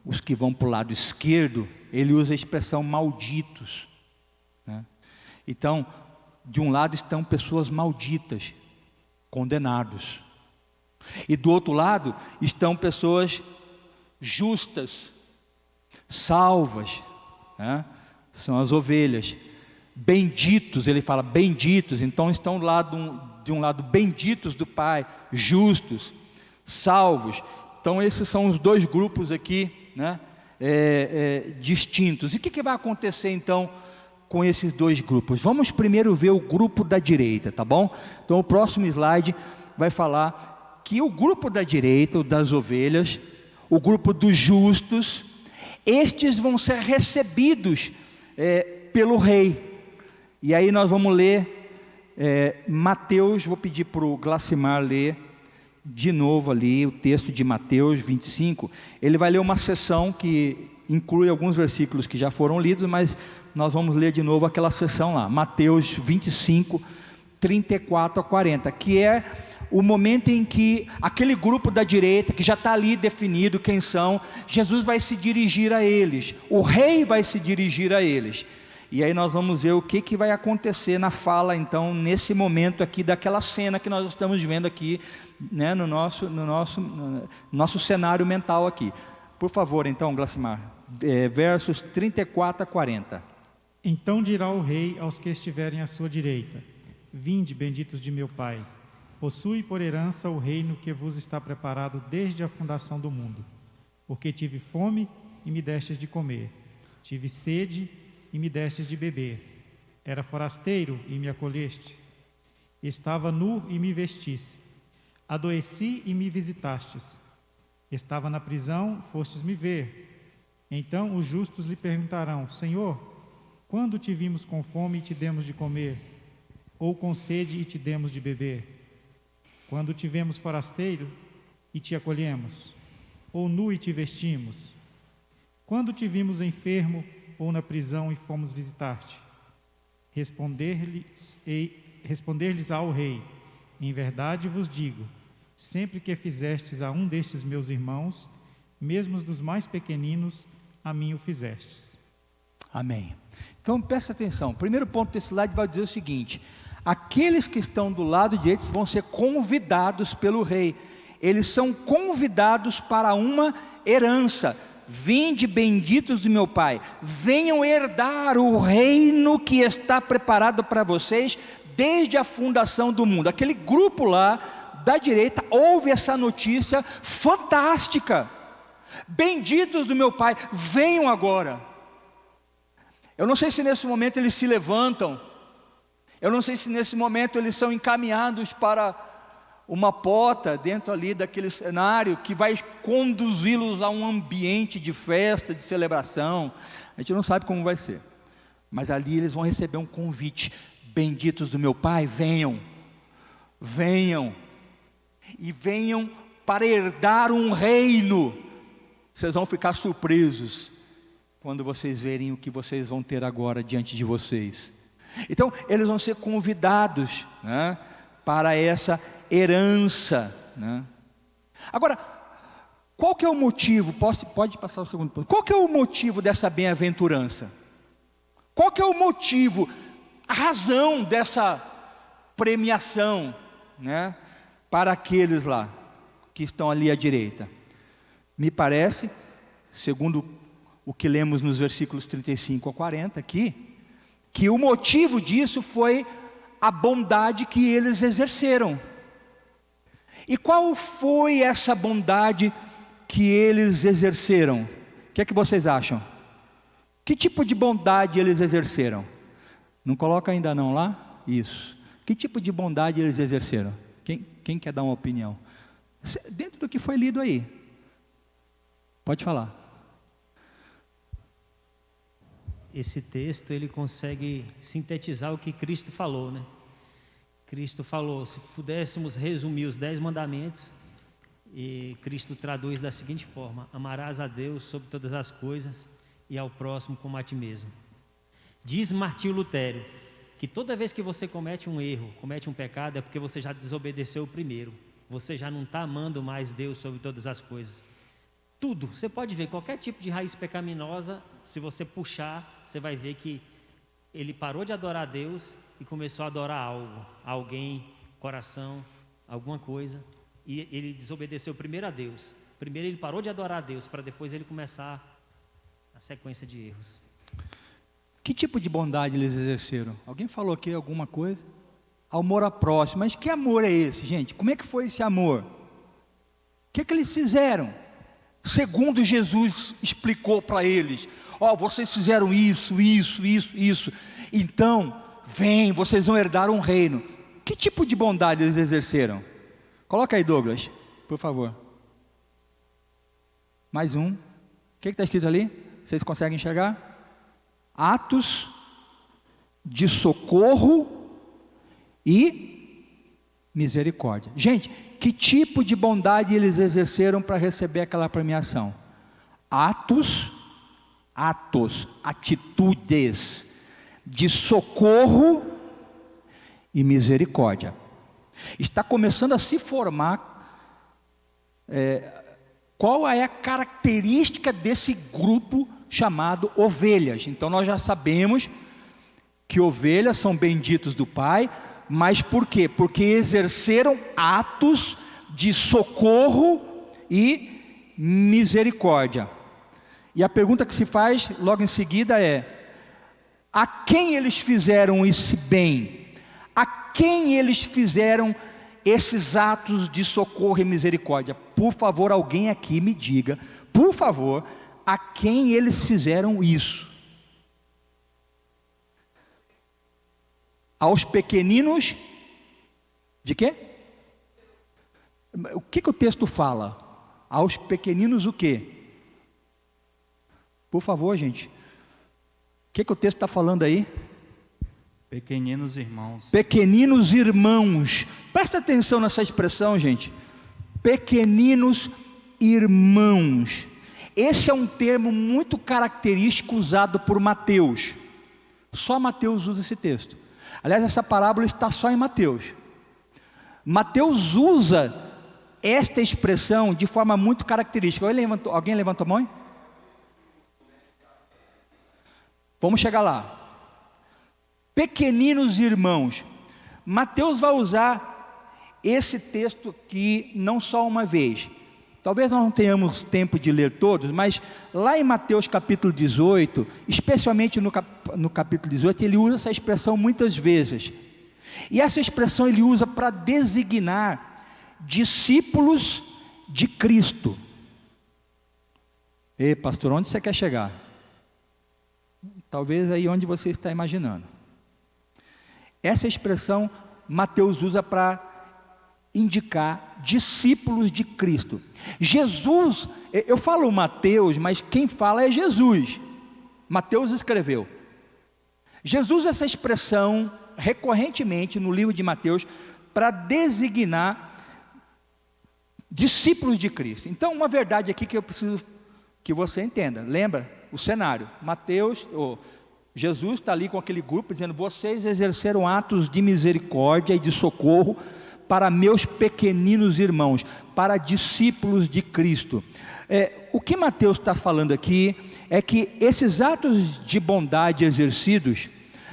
os que vão para o lado esquerdo, ele usa a expressão malditos, né? Então, de um lado estão pessoas malditas, condenados, e do outro lado estão pessoas justas, salvas, né? São as ovelhas. Benditos, ele fala benditos, então estão de um lado benditos do Pai, justos, salvos. Então esses são os dois grupos aqui, né? Distintos. E o que vai acontecer então com esses dois grupos? Vamos primeiro ver o grupo da direita, tá bom? Então o próximo slide vai falar que o grupo da direita, o das ovelhas, o grupo dos justos, estes vão ser recebidos pelo rei. E aí nós vamos ler Mateus, vou pedir para o Glacimar ler de novo ali o texto de Mateus 25, ele vai ler uma seção que inclui alguns versículos que já foram lidos, mas nós vamos ler de novo aquela seção lá, Mateus 25, 34 a 40, que é o momento em que aquele grupo da direita, que já está ali definido quem são, Jesus vai se dirigir a eles, o rei vai se dirigir a eles. E aí nós vamos ver o que vai acontecer na fala, então, nesse momento aqui, daquela cena que nós estamos vendo aqui, né, no nosso cenário mental aqui. Por favor, então, Glacimar, versos 34 a 40. Então dirá o rei aos que estiverem à sua direita: Vinde, benditos de meu Pai, possui por herança o reino que vos está preparado desde a fundação do mundo. Porque tive fome e me destes de comer, tive sede e me destes de beber, era forasteiro e me acolheste, estava nu e me vestiste, adoeci e me visitastes, estava na prisão, fostes me ver. Então os justos lhe perguntarão: Senhor, quando te vimos com fome e te demos de comer, ou com sede e te demos de beber? Quando te vemos forasteiro e te acolhemos, ou nu e te vestimos? Quando te vimos enfermo ou na prisão e fomos visitar-te? Responder-lhes ao rei: Em verdade vos digo, sempre que fizestes a um destes meus irmãos, mesmo dos mais pequeninos, a mim o fizestes. Amém. Então presta atenção, o primeiro ponto desse slide vai dizer o seguinte: aqueles que estão do lado direito vão ser convidados pelo rei, eles são convidados para uma herança. Vinde, benditos do meu Pai, venham herdar o reino que está preparado para vocês desde a fundação do mundo. Aquele grupo lá da direita ouve essa notícia fantástica: benditos do meu Pai, venham agora. Eu não sei se nesse momento eles se levantam, eu não sei se nesse momento eles são encaminhados para uma porta dentro ali daquele cenário que vai conduzi-los a um ambiente de festa, de celebração. A gente não sabe como vai ser, mas ali eles vão receber um convite: benditos do meu Pai, venham, venham, e venham para herdar um reino. Vocês vão ficar surpresos quando vocês verem o que vocês vão ter agora diante de vocês. Então eles vão ser convidados, né, para essa herança, né? Agora, qual que é o motivo? Pode passar o segundo ponto. Qual que é o motivo dessa bem-aventurança? Qual que é o motivo, a razão dessa premiação, né, para aqueles lá que estão ali à direita? Me parece, segundo o que lemos nos versículos 35 a 40 aqui, que o motivo disso foi a bondade que eles exerceram. E qual foi essa bondade que eles exerceram? O que é que vocês acham? Que tipo de bondade eles exerceram? Não coloca ainda não lá? Isso. Que tipo de bondade eles exerceram? Quem quer dar uma opinião? Dentro do que foi lido aí. Pode falar. Esse texto, ele consegue sintetizar o que Cristo falou, né? Cristo falou, se pudéssemos resumir os 10 mandamentos, e Cristo traduz da seguinte forma: amarás a Deus sobre todas as coisas e ao próximo como a ti mesmo. Diz Martinho Lutero que toda vez que você comete um erro, comete um pecado, é porque você já desobedeceu o primeiro. Você já não está amando mais Deus sobre todas as coisas. Tudo, você pode ver, qualquer tipo de raiz pecaminosa, se você puxar, você vai ver que ele parou de adorar a Deus e começou a adorar algo, alguém, coração, alguma coisa, e ele desobedeceu primeiro a Deus. Primeiro ele parou de adorar a Deus, para depois ele começar a sequência de erros. Que tipo de bondade eles exerceram? Alguém falou aqui alguma coisa? Amor ao próximo. Mas que amor é esse, gente? Como é que foi esse amor? O que eles fizeram? Segundo Jesus explicou para eles: vocês fizeram isso. Então, vem, vocês vão herdar um reino. Que tipo de bondade eles exerceram? Coloca aí, Douglas, por favor. Mais um. O que está escrito ali? Vocês conseguem enxergar? Atos de socorro e misericórdia. Gente, que tipo de bondade eles exerceram para receber aquela premiação? Atitudes de socorro e misericórdia. Está começando a se formar qual é a característica desse grupo chamado ovelhas. Então nós já sabemos que ovelhas são benditos do Pai, mas por quê? Porque exerceram atos de socorro e misericórdia. E a pergunta que se faz logo em seguida é: a quem eles fizeram esse bem? A quem eles fizeram esses atos de socorro e misericórdia? Por favor, alguém aqui me diga, por favor, a quem eles fizeram isso? Aos pequeninos, de quê? O que o texto fala? Aos pequeninos o quê? Por favor, gente. O que o texto está falando aí? Pequeninos irmãos. Pequeninos irmãos. Presta atenção nessa expressão, gente. Pequeninos irmãos. Esse é um termo muito característico usado por Mateus. Só Mateus usa esse texto. Aliás, essa parábola está só em Mateus. Mateus usa esta expressão de forma muito característica. Alguém levantou a mão? Vamos chegar lá. Pequeninos irmãos. Mateus vai usar esse texto aqui não só uma vez. Talvez nós não tenhamos tempo de ler todos, mas lá em Mateus capítulo 18, especialmente no capítulo 18, ele usa essa expressão muitas vezes. E essa expressão ele usa para designar discípulos de Cristo. Ei, pastor, onde você quer chegar? Talvez aí onde você está imaginando. Essa expressão Mateus usa para indicar discípulos de Cristo. Jesus, eu falo Mateus, mas quem fala é Jesus. Mateus escreveu. Jesus usa essa expressão recorrentemente no livro de Mateus para designar discípulos de Cristo. Então, uma verdade aqui que eu preciso que você entenda. Lembra o cenário? Jesus está ali com aquele grupo dizendo: vocês exerceram atos de misericórdia e de socorro para meus pequeninos irmãos, para discípulos de Cristo. O que Mateus está falando aqui é que esses atos de bondade exercidos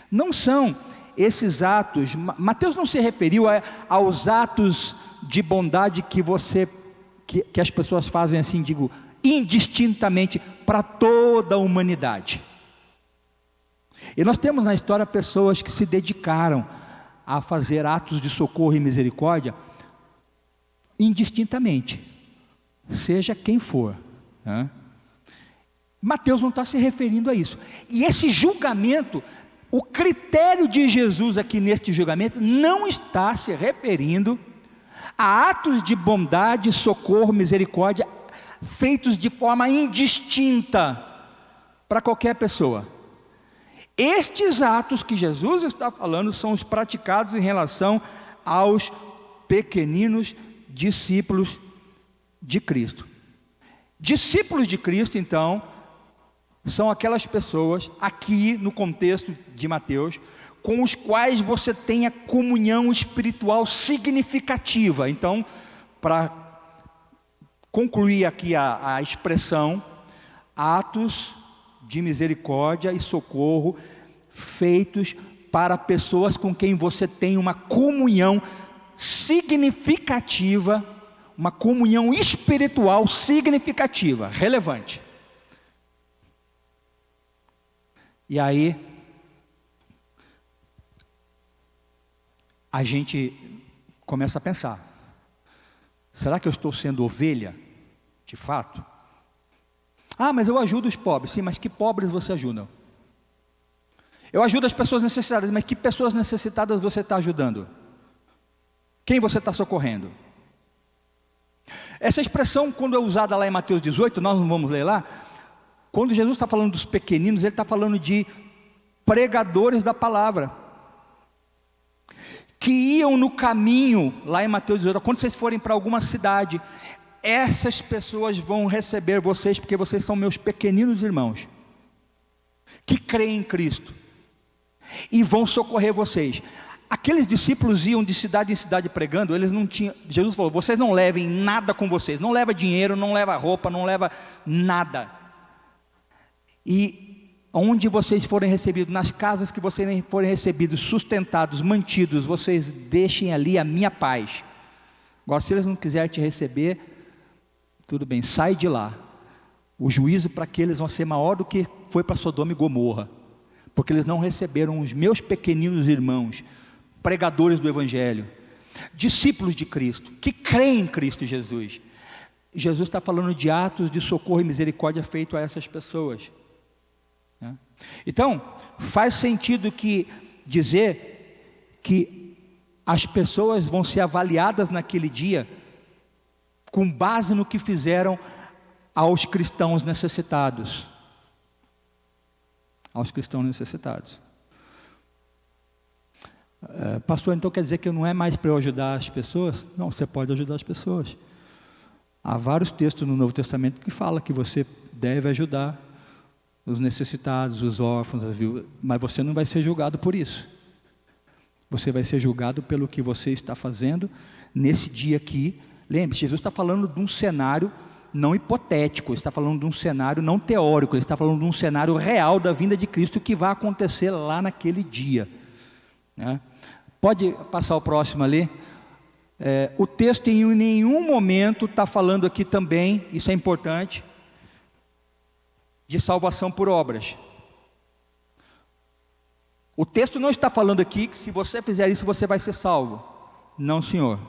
não são esses atos. Mateus não se referiu aos atos de bondade que as pessoas fazem assim, digo, indistintamente para toda a humanidade. E nós temos na história pessoas que se dedicaram a fazer atos de socorro e misericórdia indistintamente, seja quem for, né? Mateus não está se referindo a isso. E esse julgamento, o critério de Jesus aqui neste julgamento não está se referindo a atos de bondade, socorro, misericórdia feitos de forma indistinta para qualquer pessoa. Estes atos que Jesus está falando são os praticados em relação aos pequeninos discípulos de Cristo. Discípulos de Cristo, então, são aquelas pessoas, aqui no contexto de Mateus, com os quais você tem a comunhão espiritual significativa. Então, para concluir aqui a expressão, atos de misericórdia e socorro feitos para pessoas com quem você tem uma comunhão significativa, uma comunhão espiritual significativa, relevante. E aí a gente começa a pensar: será que eu estou sendo ovelha, de fato? Ah, mas eu ajudo os pobres. Sim, mas que pobres você ajuda? Eu ajudo as pessoas necessitadas, mas que pessoas necessitadas você está ajudando? Quem você está socorrendo? Essa expressão, quando é usada lá em Mateus 18, nós não vamos ler lá, quando Jesus está falando dos pequeninos, ele está falando de pregadores da palavra, que iam no caminho, lá em Mateus 18, quando vocês forem para alguma cidade, essas pessoas vão receber vocês, porque vocês são meus pequeninos irmãos, que creem em Cristo, e vão socorrer vocês. Aqueles discípulos iam de cidade em cidade pregando, eles não tinham, Jesus falou, vocês não levem nada com vocês, não leva dinheiro, não leva roupa, não leva nada, e onde vocês forem recebidos, nas casas que vocês forem recebidos, sustentados, mantidos, vocês deixem ali a minha paz. Agora, se eles não quiserem te receber, tudo bem, sai de lá. O juízo para aqueles vai ser maior do que foi para Sodoma e Gomorra, porque eles não receberam os meus pequeninos irmãos, pregadores do Evangelho, discípulos de Cristo, que creem em Cristo Jesus. Jesus está falando de atos de socorro e misericórdia feito a essas pessoas. Então, faz sentido dizer que as pessoas vão ser avaliadas naquele dia com base no que fizeram aos cristãos necessitados. Aos cristãos necessitados. Pastor, então quer dizer que não é mais para eu ajudar as pessoas? Não, você pode ajudar as pessoas. Há vários textos no Novo Testamento que falam que você deve ajudar os necessitados, os órfãos, as viúvas, mas você não vai ser julgado por isso. Você vai ser julgado pelo que você está fazendo nesse dia aqui. Lembre-se, Jesus está falando de um cenário não hipotético, ele está falando de um cenário não teórico, ele está falando de um cenário real da vinda de Cristo que vai acontecer lá naquele dia, né? Pode passar o próximo ali. O texto em nenhum momento está falando aqui também, isso é importante, de salvação por obras. O texto não está falando aqui que se você fizer isso você vai ser salvo. Não, senhor.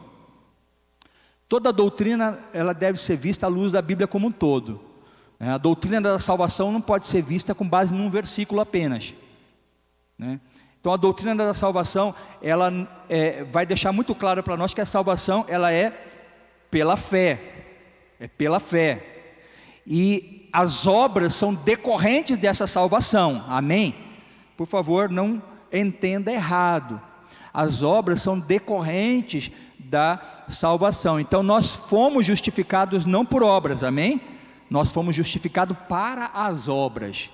Toda doutrina ela deve ser vista à luz da Bíblia como um todo. A doutrina da salvação não pode ser vista com base num versículo apenas, né? Então a doutrina da salvação ela vai deixar muito claro para nós que a salvação ela é pela fé, e as obras são decorrentes dessa salvação, amém? Por favor, não entenda errado, as obras são decorrentes da salvação. Então nós fomos justificados não por obras, amém? Nós fomos justificados para as obras.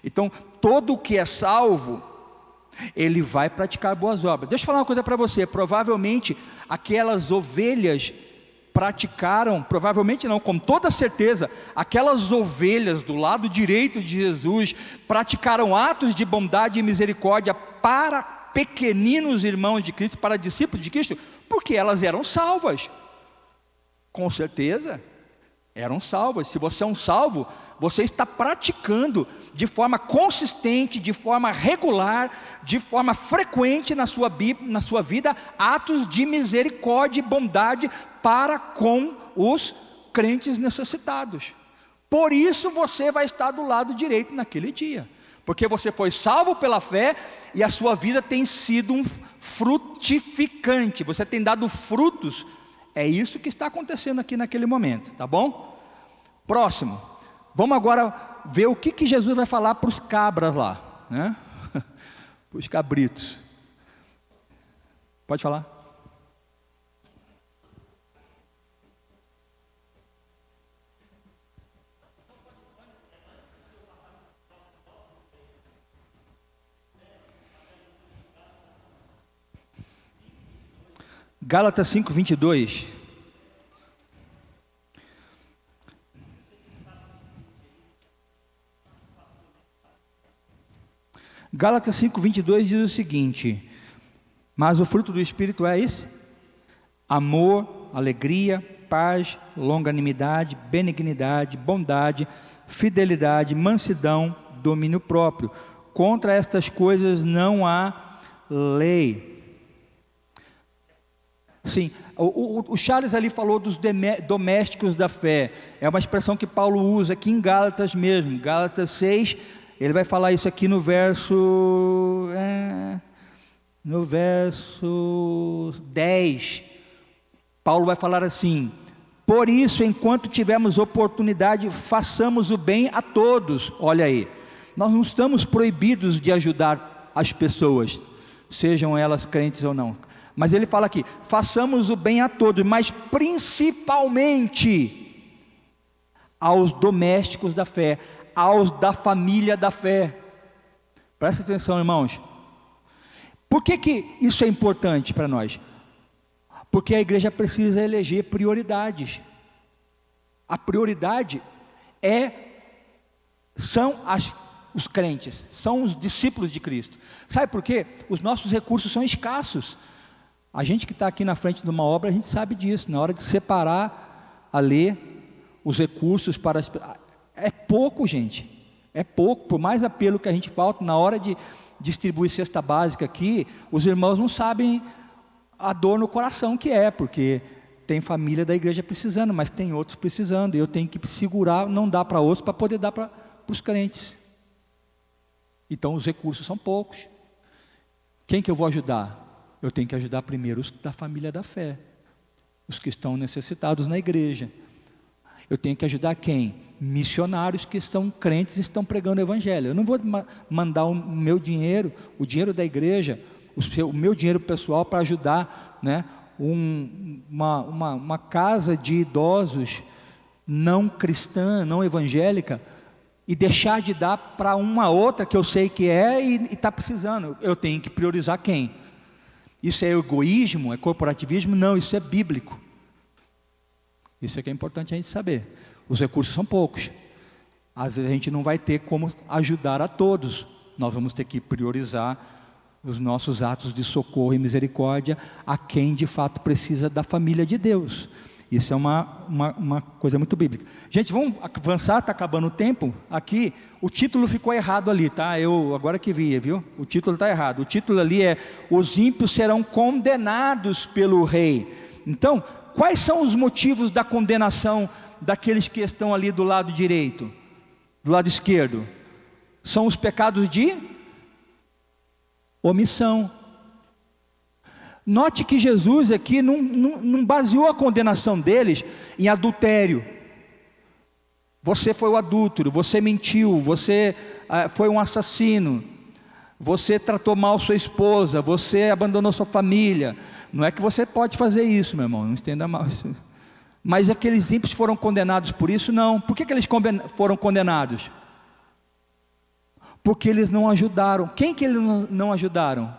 Então todo o que é salvo ele vai praticar boas obras. Deixa eu falar uma coisa para você, provavelmente aquelas ovelhas praticaram, provavelmente não, com toda certeza, aquelas ovelhas do lado direito de Jesus, praticaram atos de bondade e misericórdia para pequeninos irmãos de Cristo, para discípulos de Cristo, porque elas eram salvas, com certeza, eram salvas. Se você é um salvo, você está praticando de forma consistente, de forma regular, de forma frequente na sua vida, atos de misericórdia e bondade para com os crentes necessitados. Por isso você vai estar do lado direito naquele dia, porque você foi salvo pela fé e a sua vida tem sido um frutificante, você tem dado frutos. É isso que está acontecendo aqui naquele momento, tá bom? Próximo, vamos agora ver o que Jesus vai falar para os cabras lá, né? Para os cabritos. Pode falar. Gálatas 5:22. Gálatas 5:22 diz o seguinte: mas o fruto do Espírito é esse: amor, alegria, paz, longanimidade, benignidade, bondade, fidelidade, mansidão, domínio próprio. Contra estas coisas não há lei. Sim, o Charles ali falou dos domésticos da fé, é uma expressão que Paulo usa aqui em Gálatas mesmo, Gálatas 6, ele vai falar isso aqui no verso 10, Paulo vai falar assim: por isso, enquanto tivermos oportunidade, façamos o bem a todos. Olha aí, nós não estamos proibidos de ajudar as pessoas, sejam elas crentes ou não, mas ele fala aqui, façamos o bem a todos, mas principalmente aos domésticos da fé, aos da família da fé. Presta atenção, irmãos. Por que isso é importante para nós? Porque a igreja precisa eleger prioridades. A prioridade são os crentes, são os discípulos de Cristo. Sabe por quê? Os nossos recursos são escassos. A gente que está aqui na frente de uma obra, a gente sabe disso. Na hora de separar ali os recursos para as... É pouco, gente. É pouco. Por mais apelo que a gente falta, na hora de distribuir cesta básica aqui, os irmãos não sabem a dor no coração que é, porque tem família da igreja precisando, mas tem outros precisando, e eu tenho que segurar, não dá para outros, para poder dar para os crentes. Então os recursos são poucos. Quem que eu vou ajudar? Eu tenho que ajudar primeiro os da família da fé, os que estão necessitados na igreja. Eu tenho que ajudar quem? Missionários que são crentes e estão pregando o evangelho. Eu não vou mandar o meu dinheiro, o dinheiro da igreja, o meu dinheiro pessoal para ajudar, né, uma casa de idosos não cristã, não evangélica, e deixar de dar para uma outra que eu sei que e está precisando. Eu tenho que priorizar quem? Isso é egoísmo? É corporativismo? Não, isso é bíblico. Isso é que é importante a gente saber. Os recursos são poucos. Às vezes a gente não vai ter como ajudar a todos. Nós vamos ter que priorizar os nossos atos de socorro e misericórdia a quem de fato precisa da família de Deus. Isso é uma coisa muito bíblica. Gente, vamos avançar, está acabando o tempo. Aqui, o título ficou errado ali, tá? Eu agora que vi, viu? O título está errado. O título ali é: os ímpios serão condenados pelo rei. Então, quais são os motivos da condenação daqueles que estão ali do lado direito, do lado esquerdo? São os pecados de omissão. Note que Jesus aqui não baseou a condenação deles em adultério. Você foi o adúltero, você mentiu, você foi um assassino, você tratou mal sua esposa, você abandonou sua família. Não é que você pode fazer isso, meu irmão, não entenda mal isso. Mas aqueles ímpios foram condenados por isso? Não. Por que eles foram condenados? porque eles não ajudaram. Quem que eles não ajudaram?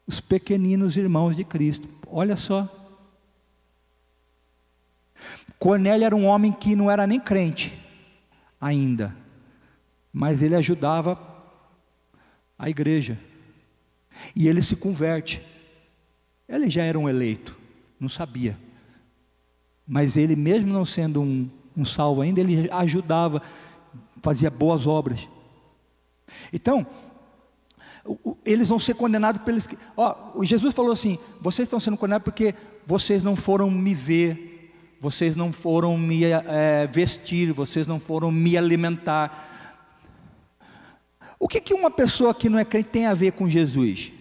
Os pequeninos irmãos de Cristo. Olha só. Cornélio era um homem que não era nem crente ainda, mas ele ajudava a igreja, e ele se converte. Ele já era um eleito, não sabia, mas ele, mesmo não sendo um salvo ainda, ele ajudava, fazia boas obras. Então, eles vão ser condenados pelos que... Jesus falou assim: vocês estão sendo condenados porque vocês não foram me ver, vocês não foram me vestir, vocês não foram me alimentar. O que uma pessoa que não é crente tem a ver com Jesus?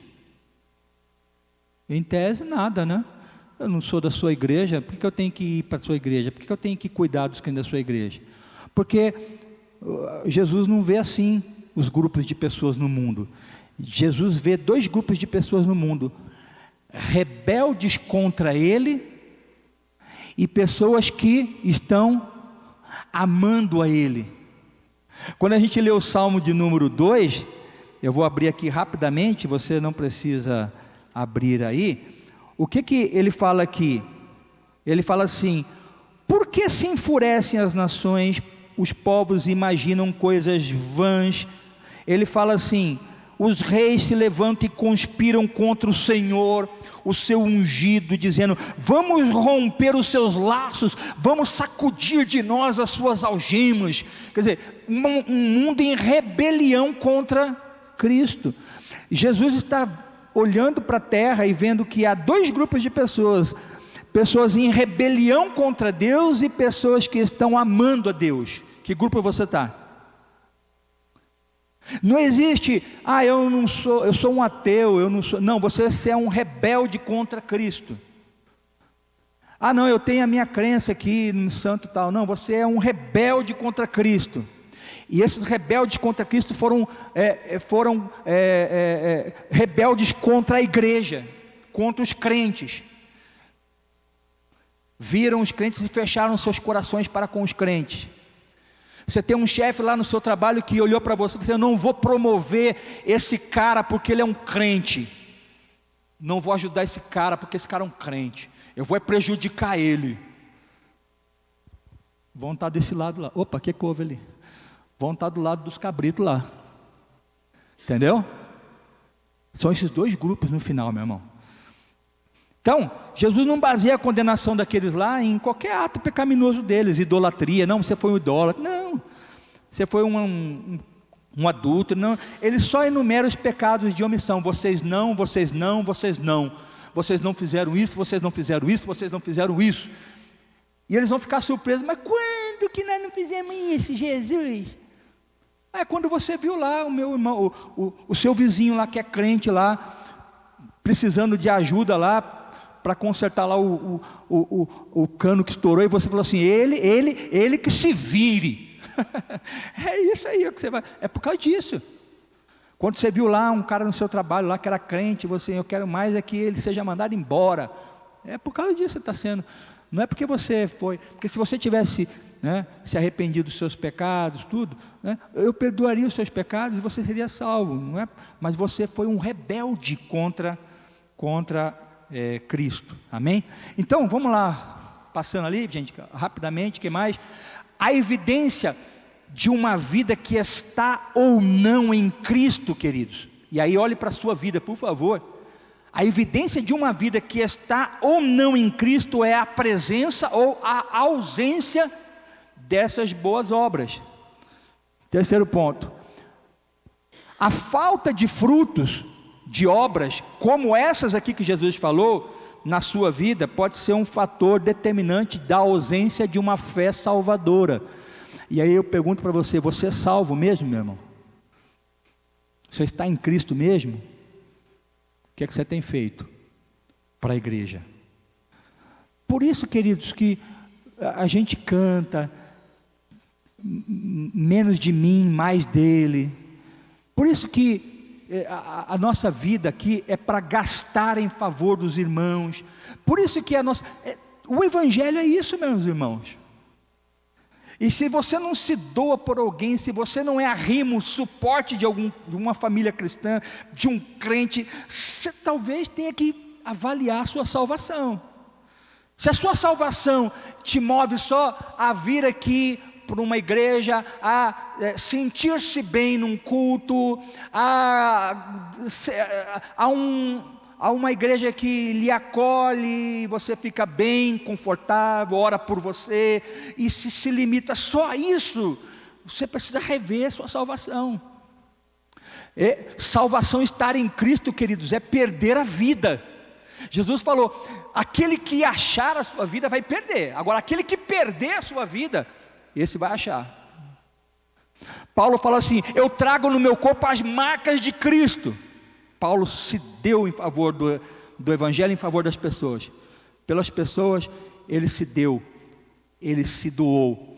Em tese, nada, né? Eu não sou da sua igreja, por que eu tenho que ir para a sua igreja? Por que eu tenho que cuidar dos crentes da sua igreja? Porque Jesus não vê assim os grupos de pessoas no mundo. Jesus vê dois grupos de pessoas no mundo: rebeldes contra Ele e pessoas que estão amando a Ele. Quando a gente lê o Salmo de número 2, eu vou abrir aqui rapidamente, você não precisa abrir aí. O que ele fala aqui? Ele fala assim: por que se enfurecem as nações, os povos imaginam coisas vãs? Ele fala assim: os reis se levantam e conspiram contra o Senhor, o seu ungido, dizendo: vamos romper os seus laços, vamos sacudir de nós as suas algemas. Quer dizer, um mundo em rebelião contra Cristo. Jesus está olhando para a terra e vendo que há dois grupos de pessoas: pessoas em rebelião contra Deus e pessoas que estão amando a Deus. Que grupo você está? Não existe, eu sou um ateu, eu não sou. Não, você é um rebelde contra Cristo. Não, eu tenho a minha crença aqui no santo tal. Não, você é um rebelde contra Cristo. E esses rebeldes contra Cristo foram rebeldes contra a igreja, contra os crentes. Viram os crentes e fecharam seus corações para com os crentes. Você tem um chefe lá no seu trabalho que olhou para você e disse: eu não vou promover esse cara porque ele é um crente, não vou ajudar esse cara porque esse cara é um crente, eu vou prejudicar ele. Vão estar desse lado lá. Opa, o que houve ali? Vão estar do lado dos cabritos lá. Entendeu? São esses dois grupos no final, meu irmão. Então, Jesus não baseia a condenação daqueles lá em qualquer ato pecaminoso deles, idolatria. Não, você foi um idólatra. Não, você foi um adúltero. Não, ele só enumera os pecados de omissão. Vocês não fizeram isso, vocês não fizeram isso, vocês não fizeram isso. E eles vão ficar surpresos: mas quando que nós não fizemos isso, Jesus? Quando você viu lá o meu irmão, o seu vizinho lá que é crente lá, precisando de ajuda lá, para consertar lá o cano que estourou, e você falou assim: ele que se vire. É isso aí que você vai. É por causa disso. Quando você viu lá um cara no seu trabalho lá que era crente, eu quero mais é que ele seja mandado embora. É por causa disso que está sendo. Não é porque você foi, porque se você tivesse, se arrependido dos seus pecados, tudo, eu perdoaria os seus pecados e você seria salvo, não é? Mas você foi um rebelde contra Cristo, amém? Então vamos lá, passando ali, gente, rapidamente, o que mais? A evidência de uma vida que está ou não em Cristo, queridos. E aí olhe para a sua vida, por favor. A evidência de uma vida que está ou não em Cristo é a presença ou a ausência dessas boas obras. Terceiro ponto: a falta de frutos de obras como essas aqui que Jesus falou na sua vida pode ser um fator determinante da ausência de uma fé salvadora. E aí eu pergunto para você: você é salvo mesmo, meu irmão? Você está em Cristo mesmo? O que é que você tem feito para a igreja? Por isso, queridos, que a gente canta menos de mim, mais dele. Por isso que a nossa vida aqui é para gastar em favor dos irmãos. Por isso que o evangelho é isso, meus irmãos. E se você não se doa por alguém, se você não é arrimo, suporte de uma família cristã, de um crente, você talvez tenha que avaliar a sua salvação. Se a sua salvação te move só a vir aqui para uma igreja, a sentir-se bem num culto, a uma igreja que lhe acolhe, você fica bem, confortável, ora por você, e se limita só a isso, você precisa rever a sua salvação. Salvação, estar em Cristo, queridos, é perder a vida. Jesus falou, aquele que achar a sua vida vai perder, agora aquele que perder a sua vida, esse vai achar. Paulo fala assim, eu trago no meu corpo as marcas de Cristo. Paulo se deu em favor do Evangelho, em favor das pessoas. Pelas pessoas, ele se deu, ele se doou.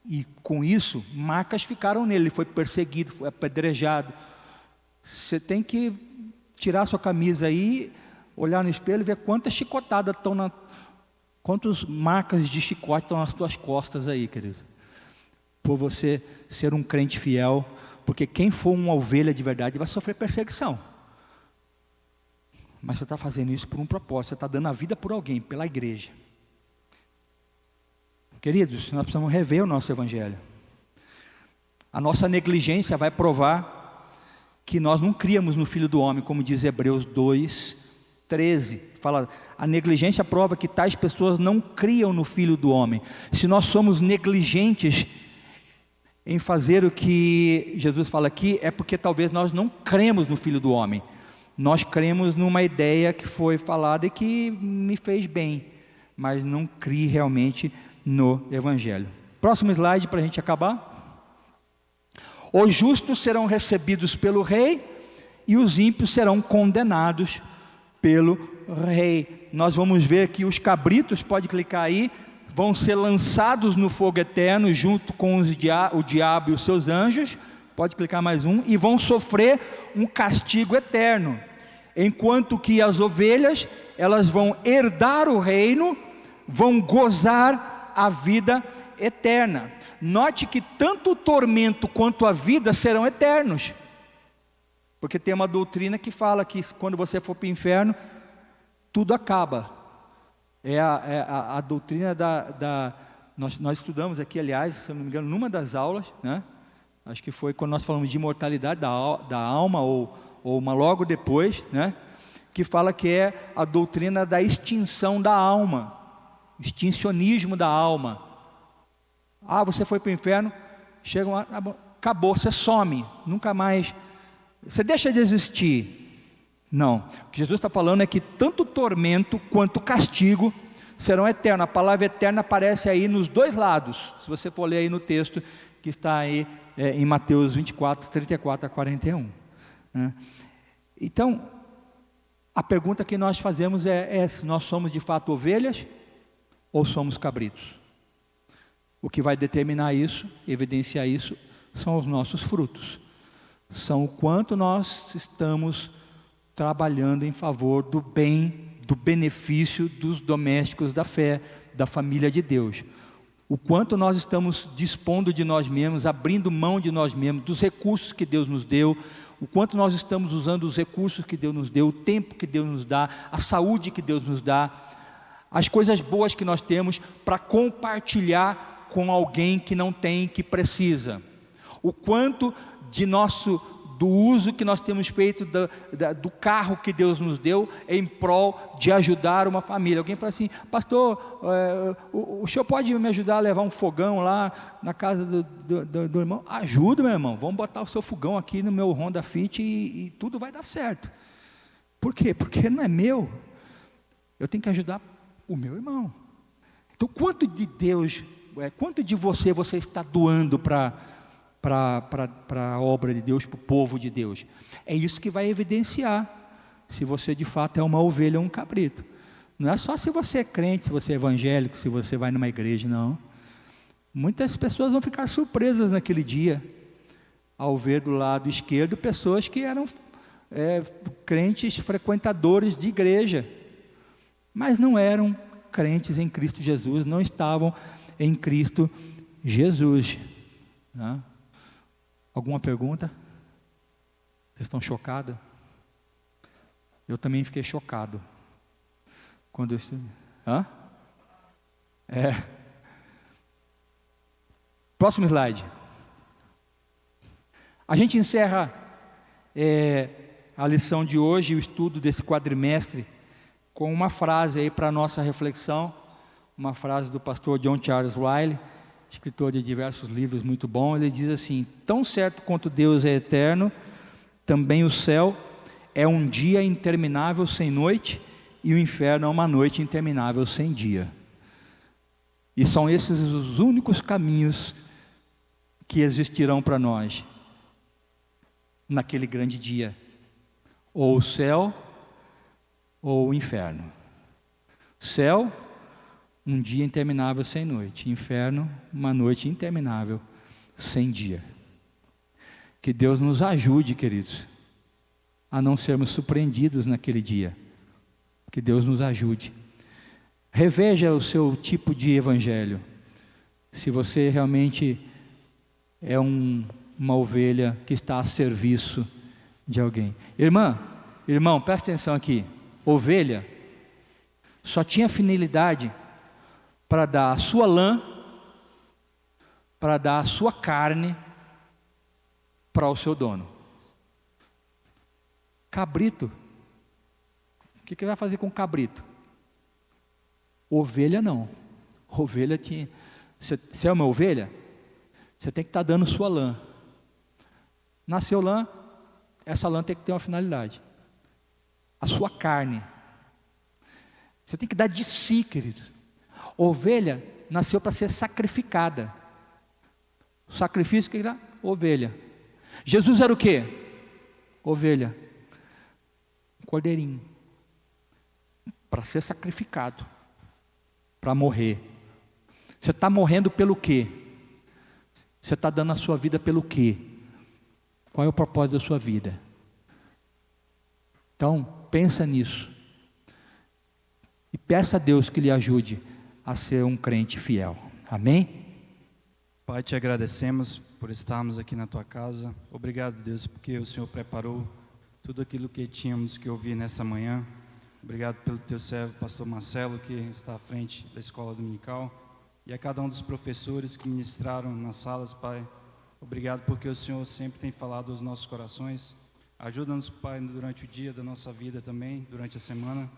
E com isso, marcas ficaram nele. Ele foi perseguido, foi apedrejado. Você tem que tirar sua camisa aí, olhar no espelho e ver quantas chicotadas estão quantas marcas de chicote estão nas tuas costas aí, querido. Por você ser um crente fiel. Porque quem for uma ovelha de verdade vai sofrer perseguição. Mas você está fazendo isso por um propósito, você está dando a vida por alguém, pela igreja. Queridos, nós precisamos rever o nosso Evangelho. A nossa negligência vai provar que nós não criamos no Filho do Homem, como diz Hebreus 2:13. Fala, a negligência prova que tais pessoas não criam no Filho do Homem. Se nós somos negligentes em fazer o que Jesus fala aqui, é porque talvez nós não cremos no Filho do Homem. Nós cremos numa ideia que foi falada e que me fez bem, mas não criei realmente no Evangelho. Próximo slide para a gente acabar. Os justos serão recebidos pelo rei e os ímpios serão condenados pelo rei. Nós vamos ver que os cabritos, pode clicar aí, vão ser lançados no fogo eterno junto com o diabo e os seus anjos. Pode clicar mais um, e vão sofrer um castigo eterno, enquanto que as ovelhas, elas vão herdar o reino, vão gozar a vida eterna. Note que tanto o tormento quanto a vida serão eternos, porque tem uma doutrina que fala que quando você for para o inferno, tudo acaba. É a doutrina nós estudamos aqui, aliás, se eu não me engano, numa das aulas, né? Acho que foi quando nós falamos de imortalidade da alma, ou logo depois, né? Que fala que é a doutrina da extinção da alma, extincionismo da alma. Você foi para o inferno, chega uma, acabou, você some, nunca mais, você deixa de existir. Não, o que Jesus está falando é que tanto o tormento quanto o castigo serão eternos. A palavra eterna aparece aí nos dois lados, se você for ler aí no texto que está aí em Mateus 24, 34 a 41. Né? Então, a pergunta que nós fazemos é se nós somos de fato ovelhas ou somos cabritos. O que vai determinar isso, evidenciar isso, são os nossos frutos. São o quanto nós estamos trabalhando em favor do bem, do benefício dos domésticos da fé, da família de Deus. O quanto nós estamos dispondo de nós mesmos, abrindo mão de nós mesmos, dos recursos que Deus nos deu, o quanto nós estamos usando os recursos que Deus nos deu, o tempo que Deus nos dá, a saúde que Deus nos dá, as coisas boas que nós temos para compartilhar com alguém que não tem, que precisa. O quanto do uso que nós temos feito do carro que Deus nos deu em prol de ajudar uma família. Alguém fala assim, pastor, o senhor pode me ajudar a levar um fogão lá na casa do irmão? Ajuda, meu irmão, vamos botar o seu fogão aqui no meu Honda Fit e tudo vai dar certo. Por quê? Porque não é meu, eu tenho que ajudar o meu irmão. Então quanto de Deus, quanto de você está doando para a obra de Deus, para o povo de Deus? É isso que vai evidenciar se você de fato é uma ovelha ou um cabrito. Não é só se você é crente, se você é evangélico, se você vai numa igreja, não. Muitas pessoas vão ficar surpresas naquele dia, ao ver do lado esquerdo pessoas que eram crentes, frequentadores de igreja, mas não eram crentes em Cristo Jesus, não estavam em Cristo Jesus. Né? Alguma pergunta? Vocês estão chocados? Eu também fiquei chocado. Quando eu... Hã? Próximo slide. A gente encerra a lição de hoje, o estudo desse quadrimestre, com uma frase aí para a nossa reflexão, uma frase do pastor John Charles Wiley, escritor de diversos livros muito bom. Ele diz assim: tão certo quanto Deus é eterno, também o céu é um dia interminável sem noite, e o inferno é uma noite interminável sem dia. E são esses os únicos caminhos que existirão para nós naquele grande dia: ou o céu ou o inferno. Céu, um dia interminável sem noite; inferno, uma noite interminável sem dia. Que Deus nos ajude, queridos, a não sermos surpreendidos naquele dia. Que Deus nos ajude. Reveja o seu tipo de evangelho. Se você realmente é uma ovelha que está a serviço de alguém. Irmão, presta atenção aqui. Ovelha só tinha finalidade para dar a sua lã, para dar a sua carne para o seu dono. Cabrito, o que vai fazer com cabrito? Ovelha não. Ovelha tinha... Se é uma ovelha, você tem que estar dando sua lã. Nasceu lã, essa lã tem que ter uma finalidade: a sua carne. Você tem que dar de si, querido. Ovelha nasceu para ser sacrificada. O sacrifício que era ovelha. Jesus era o quê? Ovelha. Um cordeirinho. Para ser sacrificado. Para morrer. Você está morrendo pelo quê? Você está dando a sua vida pelo quê? Qual é o propósito da sua vida? Então, pensa nisso. E peça a Deus que lhe ajude a ser um crente fiel. Amém? Pai, te agradecemos por estarmos aqui na tua casa. Obrigado, Deus, porque o Senhor preparou tudo aquilo que tínhamos que ouvir nessa manhã. Obrigado pelo teu servo, pastor Marcelo, que está à frente da escola dominical, e a cada um dos professores que ministraram nas salas, Pai. Obrigado porque o Senhor sempre tem falado aos nossos corações. Ajuda-nos, Pai, durante o dia da nossa vida também, durante a semana,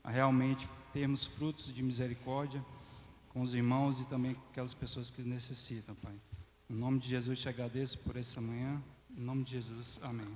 a realmente termos frutos de misericórdia com os irmãos e também com aquelas pessoas que necessitam, Pai. Em nome de Jesus te agradeço por essa manhã. Em nome de Jesus, amém.